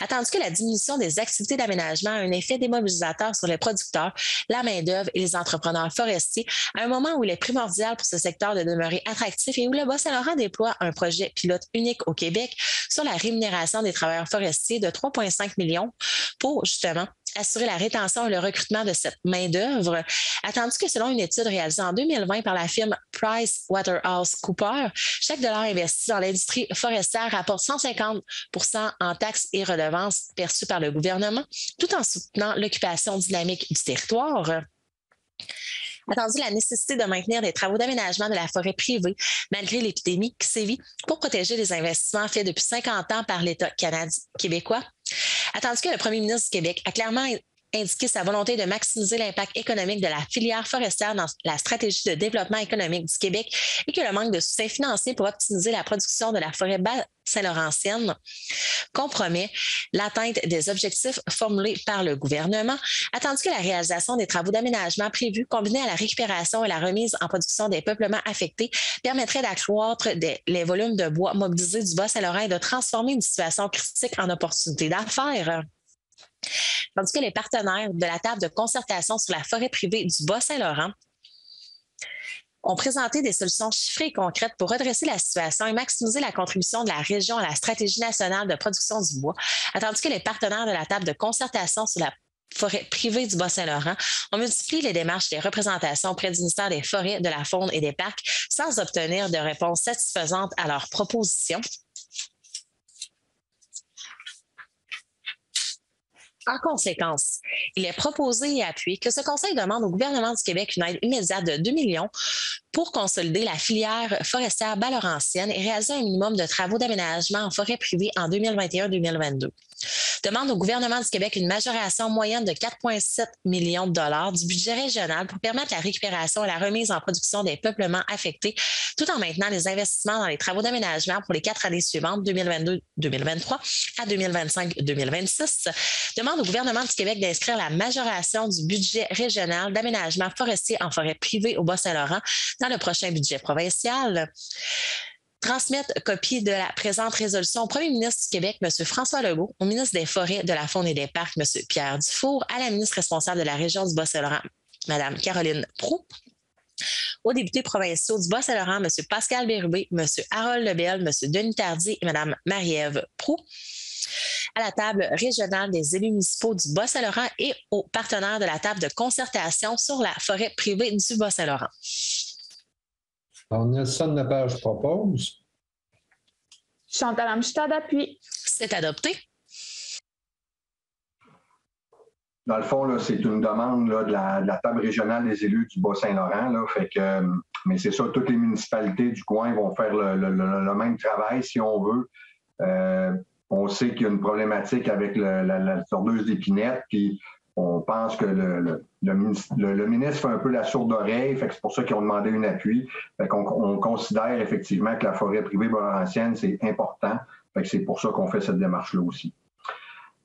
Attendu que la diminution des activités d'aménagement a un effet démobilisateur sur les producteurs, la main-d'œuvre et les entrepreneurs forestiers, à un moment où il est primordial pour ce secteur de demeurer attractif et où le Bas-Saint-Laurent déploie un projet pilote unique au Québec sur la rémunération des travailleurs forestiers de 3,5 millions pour justement assurer la rétention et le recrutement de cette main-d'œuvre, attendu que selon une étude réalisée en 2020 par la firme PricewaterhouseCoopers, chaque dollar investi dans l'industrie forestière rapporte 150 % en taxes et redevances perçues par le gouvernement, tout en soutenant l'occupation dynamique du territoire. Attendu la nécessité de maintenir des travaux d'aménagement de la forêt privée malgré l'épidémie qui sévit pour protéger les investissements faits depuis 50 ans par l'État québécois. Attendu que le premier ministre du Québec a clairement indiqué sa volonté de maximiser l'impact économique de la filière forestière dans la stratégie de développement économique du Québec et que le manque de soutien financier pour optimiser la production de la forêt Saint-Laurentienne compromet l'atteinte des objectifs formulés par le gouvernement, attendu que la réalisation des travaux d'aménagement prévus, combinés à la récupération et la remise en production des peuplements affectés, permettrait d'accroître les volumes de bois mobilisés du Bas-Saint-Laurent et de transformer une situation critique en opportunité d'affaires. Tandis que les partenaires de la table de concertation sur la forêt privée du Bas-Saint-Laurent ont présenté des solutions chiffrées et concrètes pour redresser la situation et maximiser la contribution de la région à la stratégie nationale de production du bois, tandis que les partenaires de la table de concertation sur la forêt privée du Bas-Saint-Laurent ont multiplié les démarches des représentations auprès du ministère des Forêts, de la Faune et des Parcs sans obtenir de réponse satisfaisante à leurs propositions. En conséquence, il est proposé et appuyé que ce Conseil demande au gouvernement du Québec une aide immédiate de 2 millions pour consolider la filière forestière bas-laurentienne et réaliser un minimum de travaux d'aménagement en forêt privée en 2021-2022. Demande au gouvernement du Québec une majoration moyenne de 4,7 millions de dollars du budget régional pour permettre la récupération et la remise en production des peuplements affectés, tout en maintenant les investissements dans les travaux d'aménagement pour les 4 années suivantes, 2022-2023 à 2025-2026. Demande au gouvernement du Québec d'inscrire la majoration du budget régional d'aménagement forestier en forêt privée au Bas-Saint-Laurent dans le prochain budget provincial. Transmettre copie de la présente résolution au premier ministre du Québec, M. François Legault, au ministre des Forêts, de la Faune et des Parcs, M. Pierre Dufour, à la ministre responsable de la région du Bas-Saint-Laurent, Mme Caroline Proulx, aux députés provinciaux du Bas-Saint-Laurent, M. Pascal Bérubé, M. Harold Lebel, M. Denis Tardy et Mme Marie-Ève Proulx, à la table régionale des élus municipaux du Bas-Saint-Laurent et aux partenaires de la table de concertation sur la forêt privée du Bas-Saint-Laurent. Alors, Nelson Lapage propose. Chantal Amstad appuie. C'est adopté. Dans le fond, là, c'est une demande là, de la table régionale des élus du Bas-Saint-Laurent. Là, mais c'est ça, toutes les municipalités du coin vont faire le même travail, si on veut. On sait qu'il y a une problématique avec la tordeuse d'épinette, puis on pense que le ministre fait un peu la sourde oreille, fait que c'est pour ça qu'ils ont demandé un appui. Fait qu'on on considère effectivement que la forêt privée bas-laurentienne, c'est important. Fait que c'est pour ça qu'on fait cette démarche-là aussi.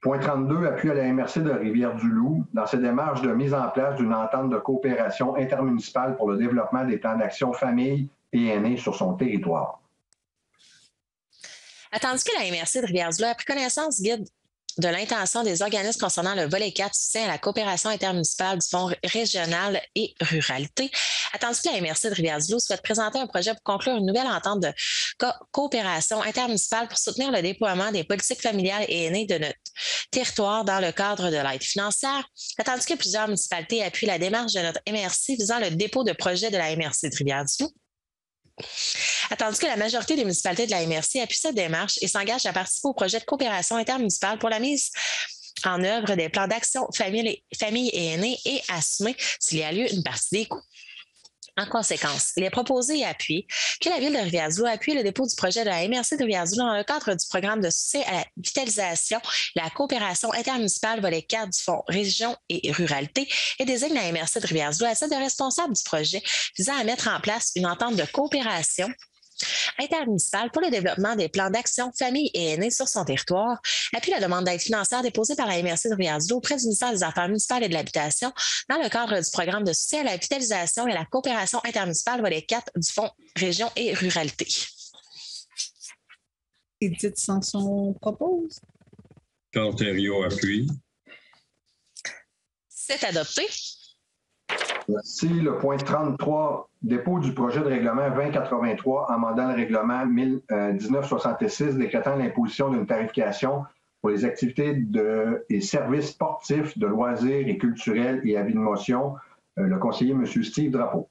Point 32, appui à la MRC de Rivière-du-Loup dans ses démarches de mise en place d'une entente de coopération intermunicipale pour le développement des plans d'action famille et aînés sur son territoire. Attendu que la MRC de Rivière-du-Loup a pris connaissance du guide de l'intention des organismes concernant le volet 4 soutien à la coopération intermunicipale du Fonds régional et ruralité. Attendu que la MRC de Rivière-du-Loup souhaite présenter un projet pour conclure une nouvelle entente de coopération intermunicipale pour soutenir le déploiement des politiques familiales et aînées de notre territoire dans le cadre de l'aide financière. Attendu que plusieurs municipalités appuient la démarche de notre MRC visant le dépôt de projet de la MRC de Rivière-du-Loup. Attendu que la majorité des municipalités de la MRC appuient cette démarche et s'engagent à participer au projet de coopération intermunicipale pour la mise en œuvre des plans d'action famille et aînés et assumer, s'il y a lieu, une partie des coûts. En conséquence, il est proposé et appuyé que la Ville de Rivière-du-Loup appuie le dépôt du projet de la MRC de Rivière-du-Loup dans le cadre du programme de soutien à la vitalisation et la coopération intermunicipale volet 4 du Fonds Région et Ruralité et désigne la MRC de Rivière-du-Loup à titre de responsable du projet visant à mettre en place une entente de coopération intermunicipale pour le développement des plans d'action famille et aînés sur son territoire, appuie la demande d'aide financière déposée par la MRC de Rivière-du-Loup auprès du ministère des Affaires municipales et de l'Habitation dans le cadre du programme de soutien à la vitalisation et à la coopération intermunicipale volet 4 du Fonds Région et Ruralité. Édith Sanson propose. Charles Thériault appuie. C'est adopté. Merci. Le point 33, dépôt du projet de règlement 2083, amendant le règlement 1966, décrétant l'imposition d'une tarification pour les activités et services sportifs, de loisirs et culturels et avis de motion. Le conseiller, M. Steve Drapeau.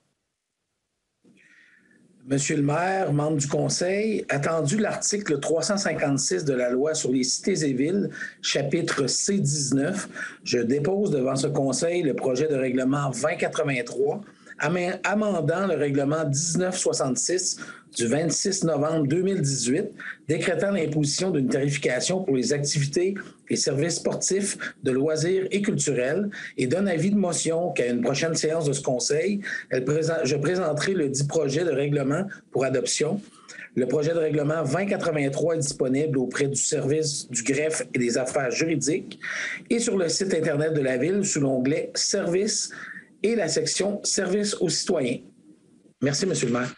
Monsieur le maire, membre du conseil, attendu l'article 356 de la loi sur les cités et villes, chapitre C19, je dépose devant ce conseil le projet de règlement 2083, amendant le règlement 1966 du 26 novembre 2018, décrétant l'imposition d'une tarification pour les activités et services sportifs, de loisirs et culturels, et donne avis de motion qu'à une prochaine séance de ce conseil, je présenterai le dit projet de règlement pour adoption. Le projet de règlement 2083 est disponible auprès du service du greffe et des affaires juridiques et sur le site Internet de la Ville sous l'onglet « Services » et la section « Services aux citoyens ». Merci, M. le maire.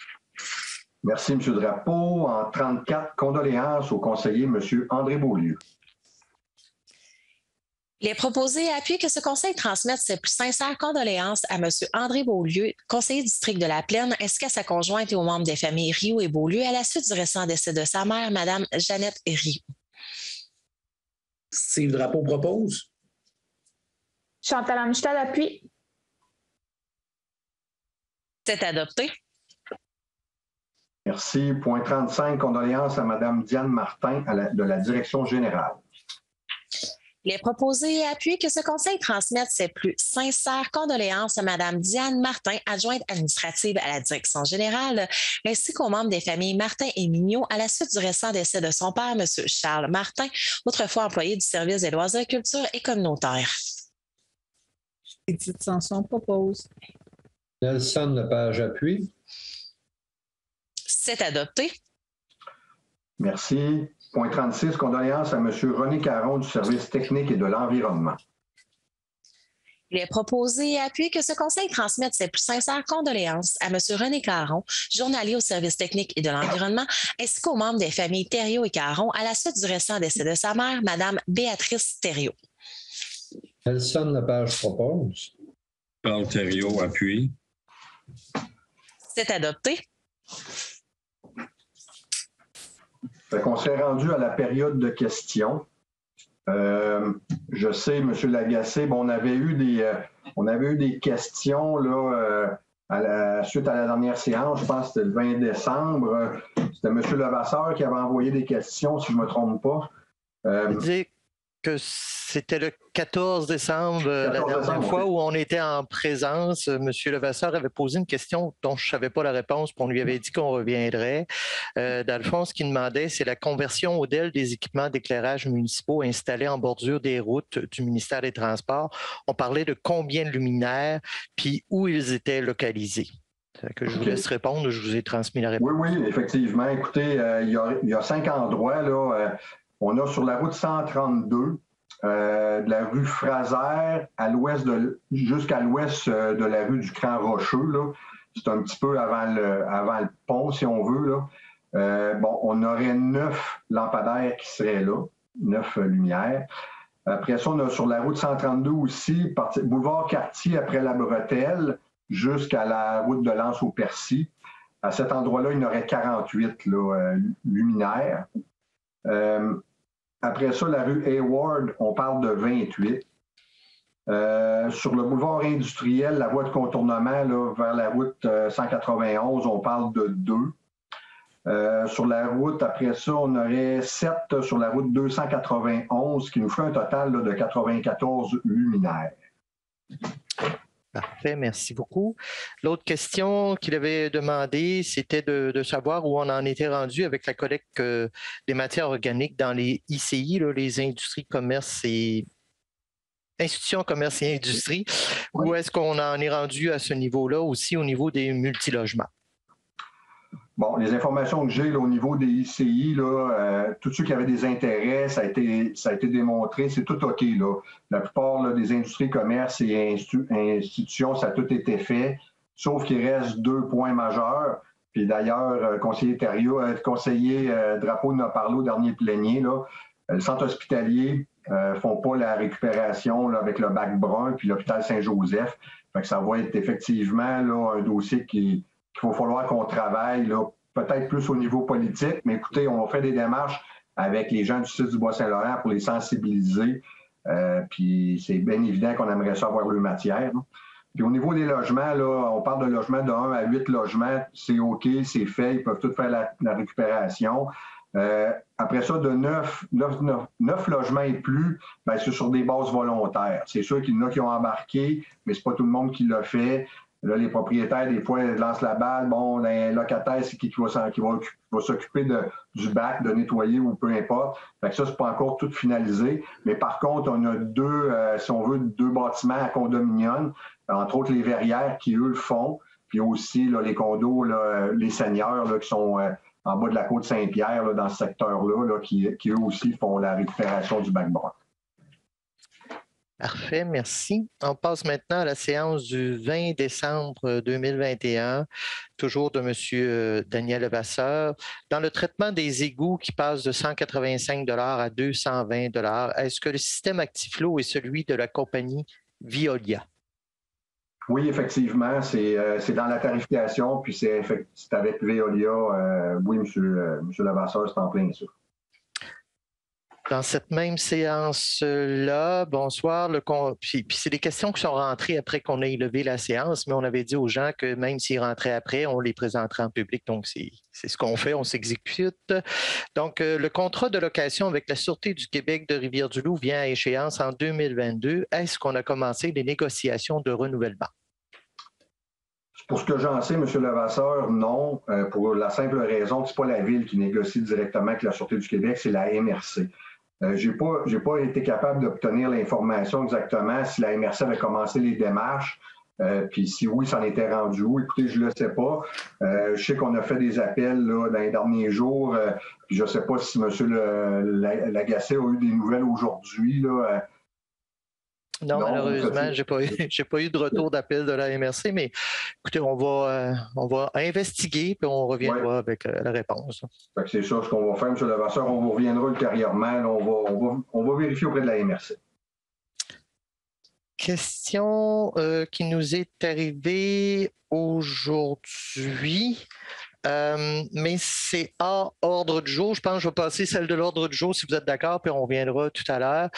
Merci, M. Drapeau. En 34, condoléances au conseiller M. André Beaulieu. Il est proposé et appuyé que ce conseil transmette ses plus sincères condoléances à M. André Beaulieu, conseiller du district de la Plaine, ainsi qu'à sa conjointe et aux membres des familles Rioux et Beaulieu à la suite du récent décès de sa mère, Mme Jeannette Rioux. Steve Drapeau propose. Chantal Amstad appuie. C'est adopté. Merci. Point 35, condoléances à Mme Diane Martin de la direction générale. Il est proposé et appuyé que ce conseil transmette ses plus sincères condoléances à Mme Diane Martin, adjointe administrative à la direction générale, ainsi qu'aux membres des familles Martin et Mignot à la suite du récent décès de son père, M. Charles Martin, autrefois employé du service des loisirs, culture et communautaire. Édith Sanson propose. Nelson Lepage appuie. C'est adopté. Merci. Point 36, condoléances à M. René Caron du service technique et de l'environnement. Il est proposé et appuyé que ce conseil transmette ses plus sincères condoléances à M. René Caron, journalier au service technique et de l'environnement, ainsi qu'aux membres des familles Thériault et Caron à la suite du récent décès de sa mère, Mme Béatrice Thériault. Nelson Lepage propose. Charles Thériault appuie. C'est adopté. Fait qu'on s'est rendu à la période de questions. Je sais, M. Lagacé, bon, on avait eu des questions là, suite à la dernière séance, je pense que c'était le 20 décembre. C'était M. Levasseur qui avait envoyé des questions, si je ne me trompe pas. Je dis que c'était le 14 décembre, la dernière fois où on était en présence. M. Levasseur avait posé une question dont je ne savais pas la réponse, puis on lui avait dit qu'on reviendrait. Dans le fond, ce qu'il demandait, c'est la conversion au DEL des équipements d'éclairage municipaux installés en bordure des routes du ministère des Transports. On parlait de combien de luminaires, puis où ils étaient localisés. Que je vous laisse répondre, je vous ai transmis la réponse. Oui, effectivement. Écoutez, il y a 5 endroits, là. On a sur la route 132, de la rue Fraser à l'ouest jusqu'à l'ouest de la rue du Cran Rocheux. Là. C'est un petit peu avant le pont, si on veut. Là. On aurait 9 lampadaires qui seraient là, 9 lumières. Après ça, on a sur la route 132 aussi, boulevard Cartier après la Bretelle, jusqu'à la route de Lens au Percy. À cet endroit-là, il y en aurait 48 luminaires. Après ça, la rue Hayward, on parle de 28. Sur le boulevard industriel, la voie de contournement là, vers la route 191, on parle de 2. Sur la route, après ça, on aurait 7 sur la route 291, qui nous fait un total là, de 94 luminaires. Parfait, merci beaucoup. L'autre question qu'il avait demandé, c'était de savoir où on en était rendu avec la collecte des matières organiques dans les ICI, là, les industries, commerce et institutions, commerce et industrie. Oui. Où est-ce qu'on en est rendu à ce niveau-là, aussi au niveau des multilogements? Bon, les informations que j'ai au niveau des ICI, tous ceux qui avaient des intérêts, ça a été démontré, c'est tout OK. Là. La plupart là, des industries, commerces et institutions, ça a tout été fait, sauf qu'il reste 2 points majeurs. Puis d'ailleurs, conseiller Drapeau en a parlé au dernier plénier. Là. Le centre hospitalier ne font pas la récupération là, avec le bac brun, puis l'hôpital Saint-Joseph. Fait que ça va être effectivement là, un dossier qu'il va falloir qu'on travaille, là, peut-être plus au niveau politique, mais écoutez, on fait des démarches avec les gens du site du Bas-Saint-Laurent pour les sensibiliser. Puis c'est bien évident qu'on aimerait ça avoir le matière. Là. Puis au niveau des logements, là, on parle de logements de 1 à 8 logements, c'est OK, c'est fait, ils peuvent tous faire la récupération. Après ça, de 9 logements et plus, bien, c'est sur des bases volontaires. C'est sûr qu'il y en a qui ont embarqué, mais c'est pas tout le monde qui l'a fait. Là, les propriétaires, des fois, ils lancent la balle. Bon, les locataires, c'est qui va s'occuper du bac, de nettoyer ou peu importe. Fait que ça, c'est pas encore tout finalisé. Mais par contre, on a 2, si on veut, 2 bâtiments à condominium, entre autres les verrières qui, eux, le font. Puis aussi, là, les condos, là, les seniors là, qui sont en bas de la côte Saint-Pierre, là, dans ce secteur-là, là, qui, eux aussi, font la récupération du bac brun. Parfait, merci. On passe maintenant à la séance du 20 décembre 2021, toujours de M. Daniel Levasseur. Dans le traitement des égouts qui passe de 185 $ à 220 $, est-ce que le système Actiflo est celui de la compagnie Veolia? Oui, effectivement, c'est dans la tarification, puis c'est avec Veolia. Oui, M. Levasseur, c'est en plein ça. Dans cette même séance-là, bonsoir, puis c'est des questions qui sont rentrées après qu'on ait levé la séance, mais on avait dit aux gens que même s'ils rentraient après, on les présenterait en public. Donc, c'est ce qu'on fait, on s'exécute. Donc, le contrat de location avec la Sûreté du Québec de Rivière-du-Loup vient à échéance en 2022. Est-ce qu'on a commencé les négociations de renouvellement? Pour ce que j'en sais, M. Levasseur, non, pour la simple raison que ce n'est pas la Ville qui négocie directement avec la Sûreté du Québec, c'est la MRC. Je n'ai pas été capable d'obtenir l'information exactement si la MRC avait commencé les démarches, puis si oui, ça en était rendu où. Écoutez, je ne le sais pas. Je sais qu'on a fait des appels là, dans les derniers jours, puis je ne sais pas si M. Lagacé a eu des nouvelles aujourd'hui. Non, malheureusement, j'ai pas eu de retour d'appel de la MRC, mais écoutez, on va investiguer puis on reviendra avec la réponse. C'est ça ce qu'on va faire, M. Levasseur. On vous reviendra ultérieurement. Là, on va vérifier auprès de la MRC. Question qui nous est arrivée aujourd'hui. Mais c'est hors ordre du jour. Je pense que je vais passer celle de l'ordre du jour si vous êtes d'accord, puis on reviendra tout à l'heure.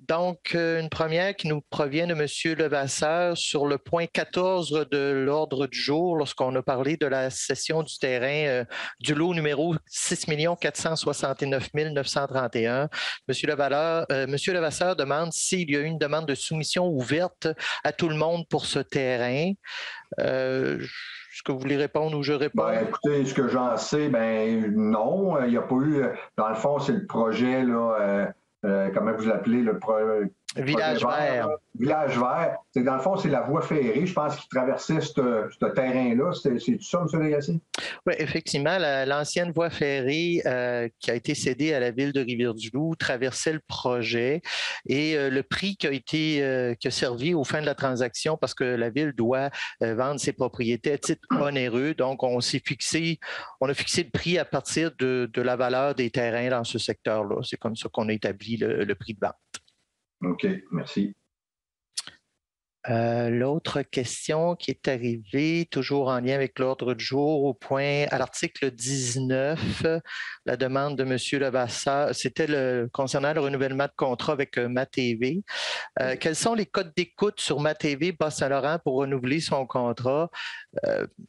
Donc, une première qui nous provient de M. Levasseur sur le point 14 de l'ordre du jour, lorsqu'on a parlé de la cession du terrain du lot numéro 6 469 931. M. Levasseur demande s'il y a eu une demande de soumission ouverte à tout le monde pour ce terrain. Est-ce que vous voulez répondre ou je réponds? Ben, écoutez, ce que j'en sais, non. Il n'y a pas eu. Dans le fond, c'est le projet, là, comment vous l'appelez, le Village Vert. Village Vert. Dans le fond, c'est la voie ferrée, je pense, qui traversait ce terrain-là. C'est tout ça, M. Lagacé? Oui, effectivement, l'ancienne voie ferrée qui a été cédée à la Ville de Rivière-du-Loup traversait le projet et le prix qui a servi aux fins de la transaction, parce que la Ville doit vendre ses propriétés à titre onéreux. Donc, on a fixé le prix à partir de la valeur des terrains dans ce secteur-là. C'est comme ça qu'on a établi le prix de vente. OK, merci. L'autre question qui est arrivée, toujours en lien avec l'ordre du jour, à l'article 19, la demande de M. Levasseur, c'était concernant le renouvellement de contrat avec MaTV. Quels sont les codes d'écoute sur MaTV Bas-Saint-Laurent pour renouveler son contrat?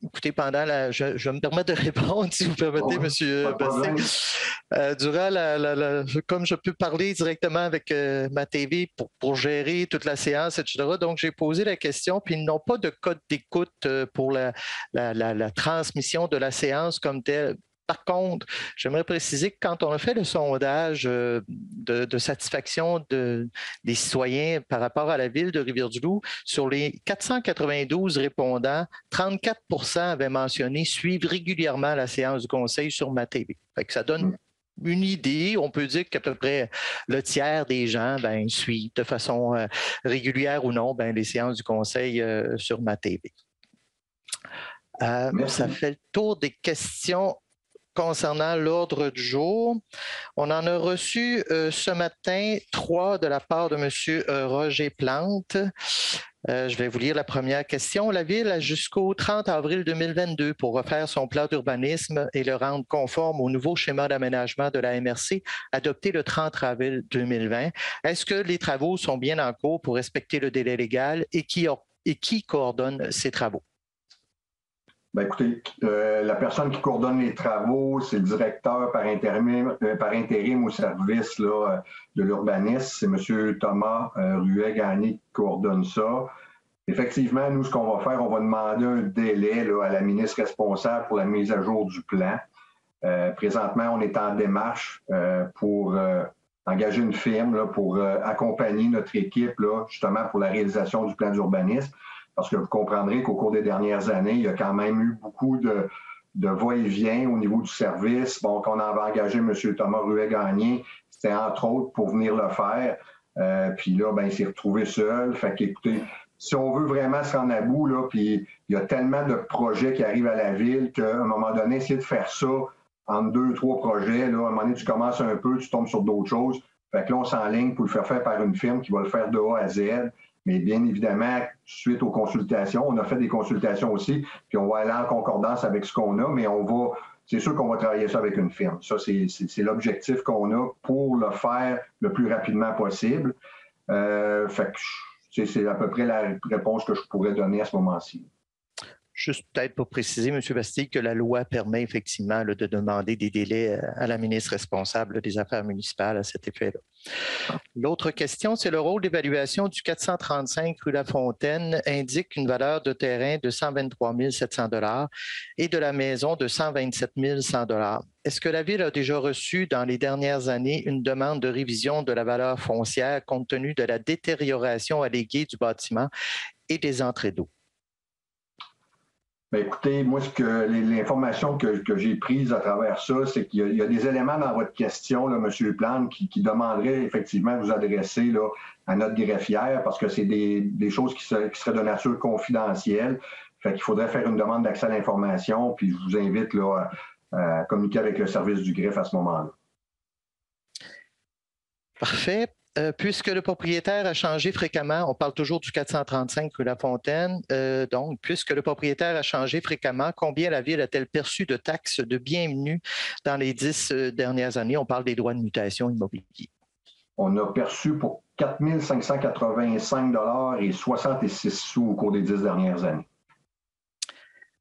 Écoutez, je vais me permettre de répondre, si vous permettez, M. Bastille. Durant comme je peux parler directement avec MaTV pour gérer toute la séance, etc., donc j'ai posé la question, puis ils n'ont pas de code d'écoute pour la transmission de la séance comme telle. Par contre, j'aimerais préciser que quand on a fait le sondage de satisfaction des citoyens par rapport à la ville de Rivière-du-Loup, sur les 492 répondants, 34 % avaient mentionné suivre régulièrement la séance du conseil sur MaTV. Fait que ça donne une idée. On peut dire qu'à peu près le tiers des gens suivent de façon régulière ou non les séances du conseil sur MaTV. Ça fait le tour des questions concernant l'ordre du jour. On en a reçu ce matin 3 de la part de M. Roger Plante. Je vais vous lire la première question. La Ville a jusqu'au 30 avril 2022 pour refaire son plan d'urbanisme et le rendre conforme au nouveau schéma d'aménagement de la MRC adopté le 30 avril 2020. Est-ce que les travaux sont bien en cours pour respecter le délai légal et qui coordonne ces travaux? Bien, écoutez, la personne qui coordonne les travaux, c'est le directeur par intérim au service là, de l'urbanisme. C'est M. Thomas Ruet-Gagné qui coordonne ça. Effectivement, nous, ce qu'on va faire, on va demander un délai là, à la ministre responsable pour la mise à jour du plan. Présentement, on est en démarche pour engager une firme là, pour accompagner notre équipe là, justement pour la réalisation du plan d'urbanisme. Parce que vous comprendrez qu'au cours des dernières années, il y a quand même eu beaucoup de va-et-vient au niveau du service. Bon, qu'on avait engagé M. Thomas Ruet-Gagné, c'était entre autres pour venir le faire. Puis là, il s'est retrouvé seul. Fait qu'écoutez, si on veut vraiment se rendre à bout, là, puis il y a tellement de projets qui arrivent à la Ville qu'à un moment donné, essayer de faire ça entre 2, 3 projets, là, à un moment donné, tu commences un peu, tu tombes sur d'autres choses. Fait que là, on s'enligne pour le faire par une firme qui va le faire de A à Z. Mais bien évidemment, suite aux consultations, on a fait des consultations aussi, puis on va aller en concordance avec ce qu'on a, mais c'est sûr qu'on va travailler ça avec une firme. Ça, c'est l'objectif qu'on a pour le faire le plus rapidement possible. Fait que c'est à peu près la réponse que je pourrais donner à ce moment-ci. Juste peut-être pour préciser, M. Bastille, que la loi permet effectivement là, de demander des délais à la ministre responsable des Affaires municipales à cet effet-là. L'autre question, c'est le rôle d'évaluation du 435 rue La Fontaine indique une valeur de terrain de 123 700 $ et de la maison de 127 100 $. Est-ce que la Ville a déjà reçu dans les dernières années une demande de révision de la valeur foncière compte tenu de la détérioration alléguée du bâtiment et des entrées d'eau? Bien, écoutez, moi, l'information que j'ai prise à travers ça, c'est qu'il y a des éléments dans votre question, là, M. Plante, qui demanderaient effectivement de vous adresser là, à notre greffière parce que c'est des choses qui seraient de nature confidentielle. Fait qu'il faudrait faire une demande d'accès à l'information, puis je vous invite là, à communiquer avec le service du greffe à ce moment-là. Parfait. Puisque le propriétaire a changé fréquemment, on parle toujours du 435 rue La Fontaine, donc puisque le propriétaire a changé fréquemment, combien la Ville a-t-elle perçu de taxes de bienvenue dans les 10 dernières années? On parle des droits de mutation immobiliers. On a perçu pour 4 585 $ et 66 sous au cours des 10 dernières années.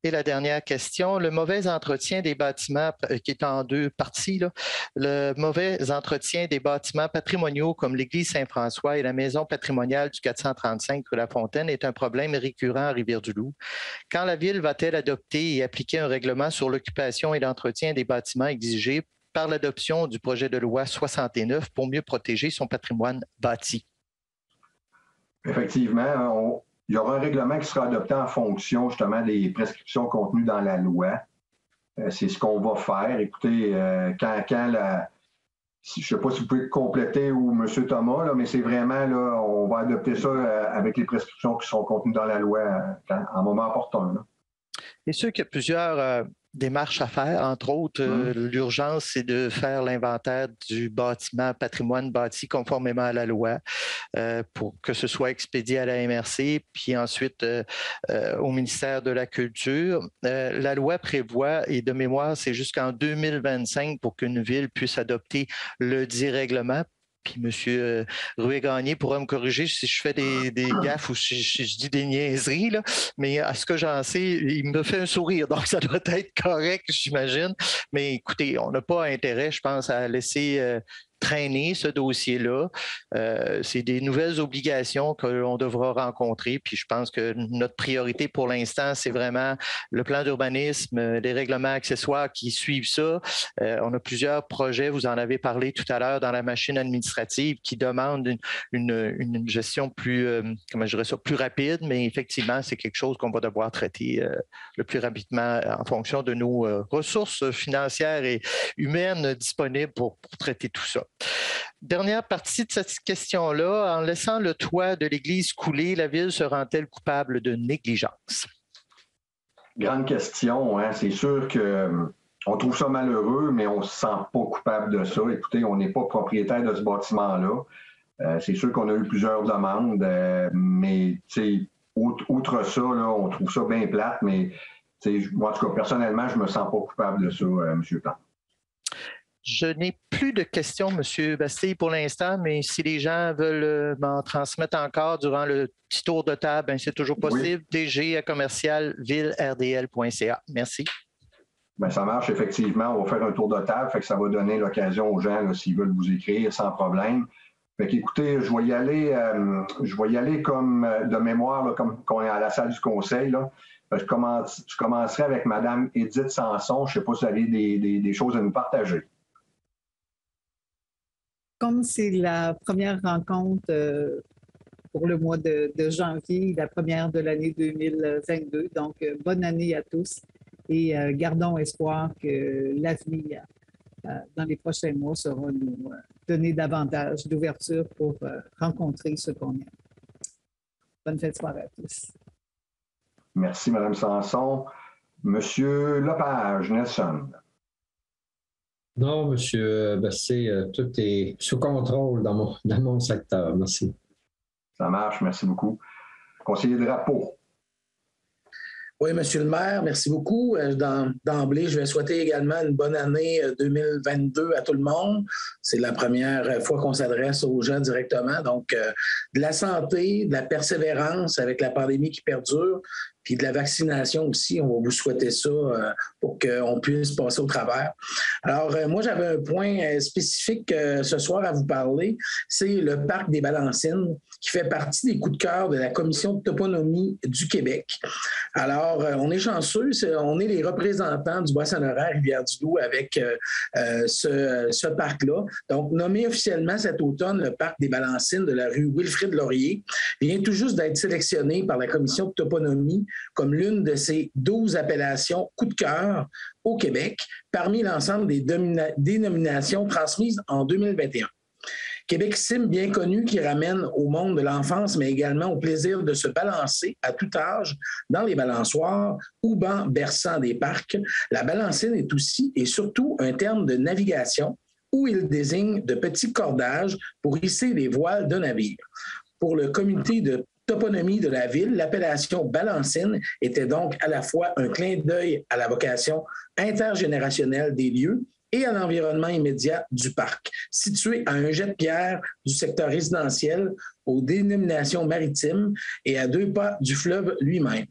Et la dernière question, le mauvais entretien des bâtiments, qui est en 2 parties, là, le mauvais entretien des bâtiments patrimoniaux comme l'église Saint-François et la maison patrimoniale du 435 rue La Fontaine est un problème récurrent à Rivière-du-Loup. Quand la Ville va-t-elle adopter et appliquer un règlement sur l'occupation et l'entretien des bâtiments exigés par l'adoption du projet de loi 69 pour mieux protéger son patrimoine bâti? Effectivement, il y aura un règlement qui sera adopté en fonction justement des prescriptions contenues dans la loi. C'est ce qu'on va faire. Écoutez, je ne sais pas si vous pouvez compléter ou M. Thomas, là, mais c'est vraiment, là, on va adopter ça avec les prescriptions qui sont contenues dans la loi en moment opportun. Là. C'est sûr qu'il y a plusieurs démarches à faire. Entre autres, l'urgence, c'est de faire l'inventaire du bâtiment, patrimoine bâti conformément à la loi pour que ce soit expédié à la MRC, puis ensuite au ministère de la Culture. La loi prévoit, et de mémoire, c'est jusqu'en 2025 pour qu'une ville puisse adopter le dit règlement. Puis M. Rouet-Gagné pourra me corriger si je fais des gaffes ou si je dis des niaiseries, là. Mais à ce que j'en sais, il me fait un sourire, donc ça doit être correct, j'imagine. Mais écoutez, on n'a pas intérêt, je pense, à laisser traîner ce dossier-là. C'est des nouvelles obligations que l'on devra rencontrer, puis je pense que notre priorité pour l'instant, c'est vraiment le plan d'urbanisme, les règlements accessoires qui suivent ça. On a plusieurs projets, vous en avez parlé tout à l'heure, dans la machine administrative qui demandent une gestion plus, comment je dirais ça, plus rapide, mais effectivement, c'est quelque chose qu'on va devoir traiter le plus rapidement en fonction de nos ressources financières et humaines disponibles pour traiter tout ça. Dernière partie de cette question-là, en laissant le toit de l'église couler, la ville se rend-elle coupable de négligence? Grande question, hein? C'est sûr qu'on trouve ça malheureux, mais on ne se sent pas coupable de ça. Écoutez, on n'est pas propriétaire de ce bâtiment-là. C'est sûr qu'on a eu plusieurs demandes, mais outre ça, là, on trouve ça bien plate, mais moi, en tout cas, personnellement, je ne me sens pas coupable de ça, M. Plante. Je n'ai plus de questions, M. Bastille, pour l'instant, mais si les gens veulent m'en transmettre encore durant le petit tour de table, ben, c'est toujours possible. Oui. dg@commercial-ville-rdl.ca. Merci. Bien, ça marche, effectivement. On va faire un tour de table, fait que ça va donner l'occasion aux gens, là, s'ils veulent vous écrire, sans problème. Fait qu'écoutez, je vais y aller comme de mémoire, là, comme qu'on est à la salle du conseil, là. Je commencerai avec Mme Édith Sanson. Je ne sais pas si vous avez des choses à nous partager. Comme c'est la première rencontre pour le mois de janvier, la première de l'année 2022, donc bonne année à tous et gardons espoir que l'avenir dans les prochains mois saura nous donner davantage d'ouverture pour rencontrer ceux qu'on aime. Bonne fête de soirée à tous. Merci, Mme Sanson. Monsieur Lepage, Nelson. Non, M. Bastille, tout est sous contrôle dans mon secteur. Merci. Ça marche, merci beaucoup. Conseiller Drapeau. Oui, M. le maire, merci beaucoup. D'emblée, je vais souhaiter également une bonne année 2022 à tout le monde. C'est la première fois qu'on s'adresse aux gens directement. Donc, de la santé, de la persévérance avec la pandémie qui perdure, puis de la vaccination aussi. On va vous souhaiter ça pour qu'on puisse passer au travers. Alors, moi, j'avais un point spécifique ce soir à vous parler. C'est le parc des Balancines, qui fait partie des coups de cœur de la Commission de toponymie du Québec. Alors, on est chanceux. On est les représentants du Bois-Saint-Laurent, Rivière-du-Loup avec ce parc-là. Donc, nommé officiellement cet automne le parc des Balancines de la rue Wilfrid-Laurier, vient tout juste d'être sélectionné par la Commission de toponymie comme l'une de ces 12 appellations coup de cœur au Québec, parmi l'ensemble des dénominations transmises en 2021. Québec Sim, bien connu, qui ramène au monde de l'enfance, mais également au plaisir de se balancer à tout âge dans les balançoires ou bancs berçants des parcs. La balancine est aussi et surtout un terme de navigation où il désigne de petits cordages pour hisser les voiles de navire. Pour le comité de toponymie de la ville, l'appellation Balancine était donc à la fois un clin d'œil à la vocation intergénérationnelle des lieux et à l'environnement immédiat du parc, situé à un jet de pierre du secteur résidentiel aux dénominations maritimes et à 2 pas du fleuve lui-même.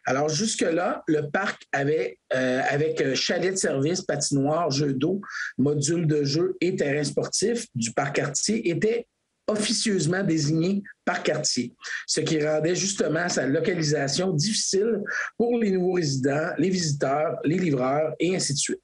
Alors jusque-là, le parc avait, avec chalet de service, patinoire, jeux d'eau, module de jeu et terrain sportif du parc quartier, était officieusement désigné par quartier, ce qui rendait justement sa localisation difficile pour les nouveaux résidents, les visiteurs, les livreurs et ainsi de suite.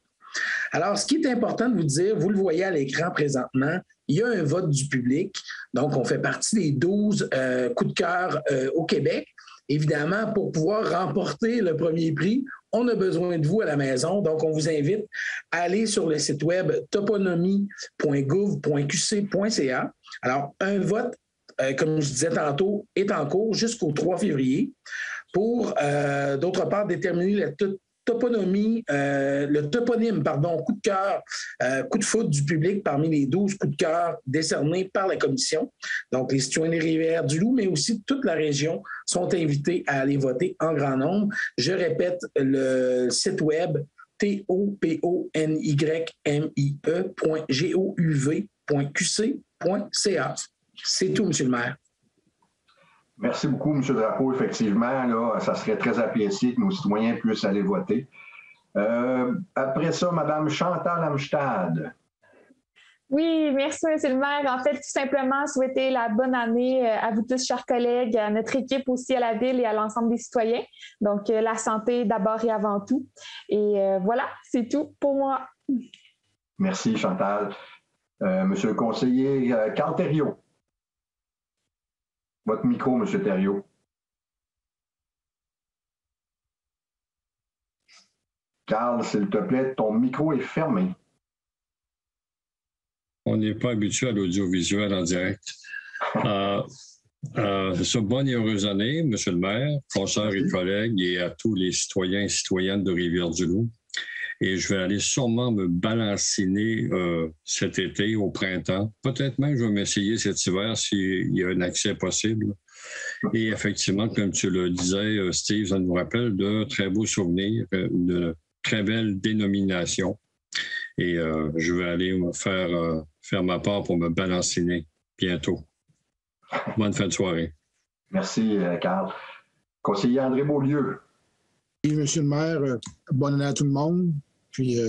Alors, ce qui est important de vous dire, vous le voyez à l'écran présentement, il y a un vote du public, donc on fait partie des 12 coups de cœur au Québec. Évidemment, pour pouvoir remporter le premier prix, on a besoin de vous à la maison, donc on vous invite à aller sur le site web toponymie.gouv.qc.ca. Alors, un vote, comme je disais tantôt, est en cours jusqu'au 3 février pour, d'autre part, déterminer la le toponyme, coup de cœur, coup de foudre du public parmi les 12 coups de cœur décernés par la commission. Donc, les citoyens des Rivières-du-Loup, mais aussi toute la région, sont invités à aller voter en grand nombre. Je répète, le site web toponyme.gouv.qc.ca. C'est tout, M. le maire. Merci beaucoup, M. Drapeau. Effectivement, là, ça serait très apprécié que nos citoyens puissent aller voter. Après ça, Mme Chantal Amstad. Oui, merci, M. le maire. En fait, tout simplement, souhaiter la bonne année à vous tous, chers collègues, à notre équipe aussi, à la Ville et à l'ensemble des citoyens. Donc, la santé d'abord et avant tout. Et voilà, c'est tout pour moi. Merci, Chantal. Monsieur le conseiller Carl Thériault. Votre micro, M. Thériault. Carl, s'il te plaît, ton micro est fermé. On n'est pas habitué à l'audiovisuel en direct. Bonne et heureuse année, M. le maire, consoeurs et collègues, et à tous les citoyens et citoyennes de Rivière-du-Loup. Et je vais aller sûrement me balanciner cet été, au printemps. Peut-être même je vais m'essayer cet hiver s'il y a un accès possible. Et effectivement, comme tu le disais, Steve, ça nous rappelle de très beaux souvenirs, de très belles dénominations. Et je vais aller faire ma part pour me balanciner bientôt. Bonne fin de soirée. Merci, Carl. Conseiller André Beaulieu. Oui, M. le maire, bonne année à tout le monde. Puis,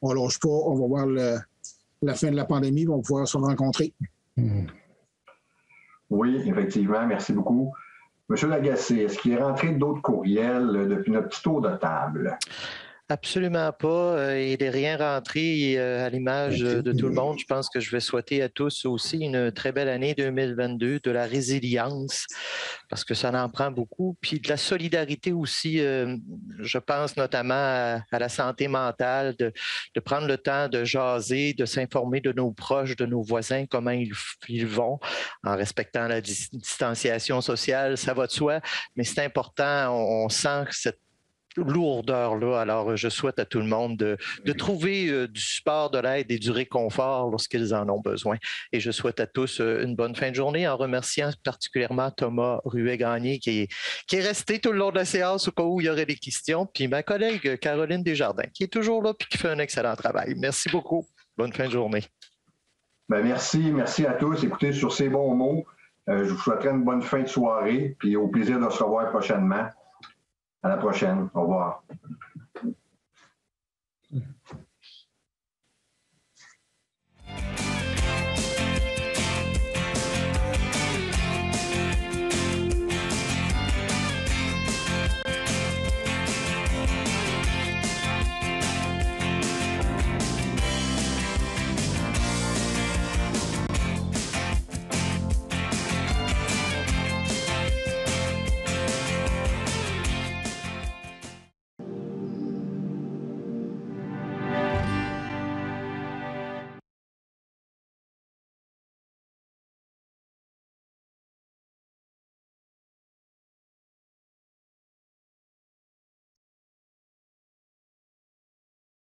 on ne lâche pas, on va voir la fin de la pandémie, on va pouvoir se rencontrer. Oui, effectivement, merci beaucoup. Monsieur Lagacé, est-ce qu'il est rentré d'autres courriels depuis notre petit tour de table? Absolument pas. Il n'est rien rentré à l'image de tout le monde. Je pense que je vais souhaiter à tous aussi une très belle année 2022, de la résilience, parce que ça en prend beaucoup, puis de la solidarité aussi. Je pense notamment à la santé mentale, de prendre le temps de jaser, de s'informer de nos proches, de nos voisins, comment ils vont, en respectant la distanciation sociale. Ça va de soi, mais c'est important. On sent que cette lourdeur-là. Alors, je souhaite à tout le monde de trouver du support, de l'aide et du réconfort lorsqu'ils en ont besoin. Et je souhaite à tous une bonne fin de journée en remerciant particulièrement Thomas Ruet-Gagné qui est resté tout le long de la séance au cas où il y aurait des questions, puis ma collègue Caroline Desjardins qui est toujours là puis qui fait un excellent travail. Merci beaucoup. Bonne fin de journée. Bien, merci à tous. Écoutez, sur ces bons mots, je vous souhaiterais une bonne fin de soirée puis au plaisir de se revoir prochainement. À la prochaine. Au revoir.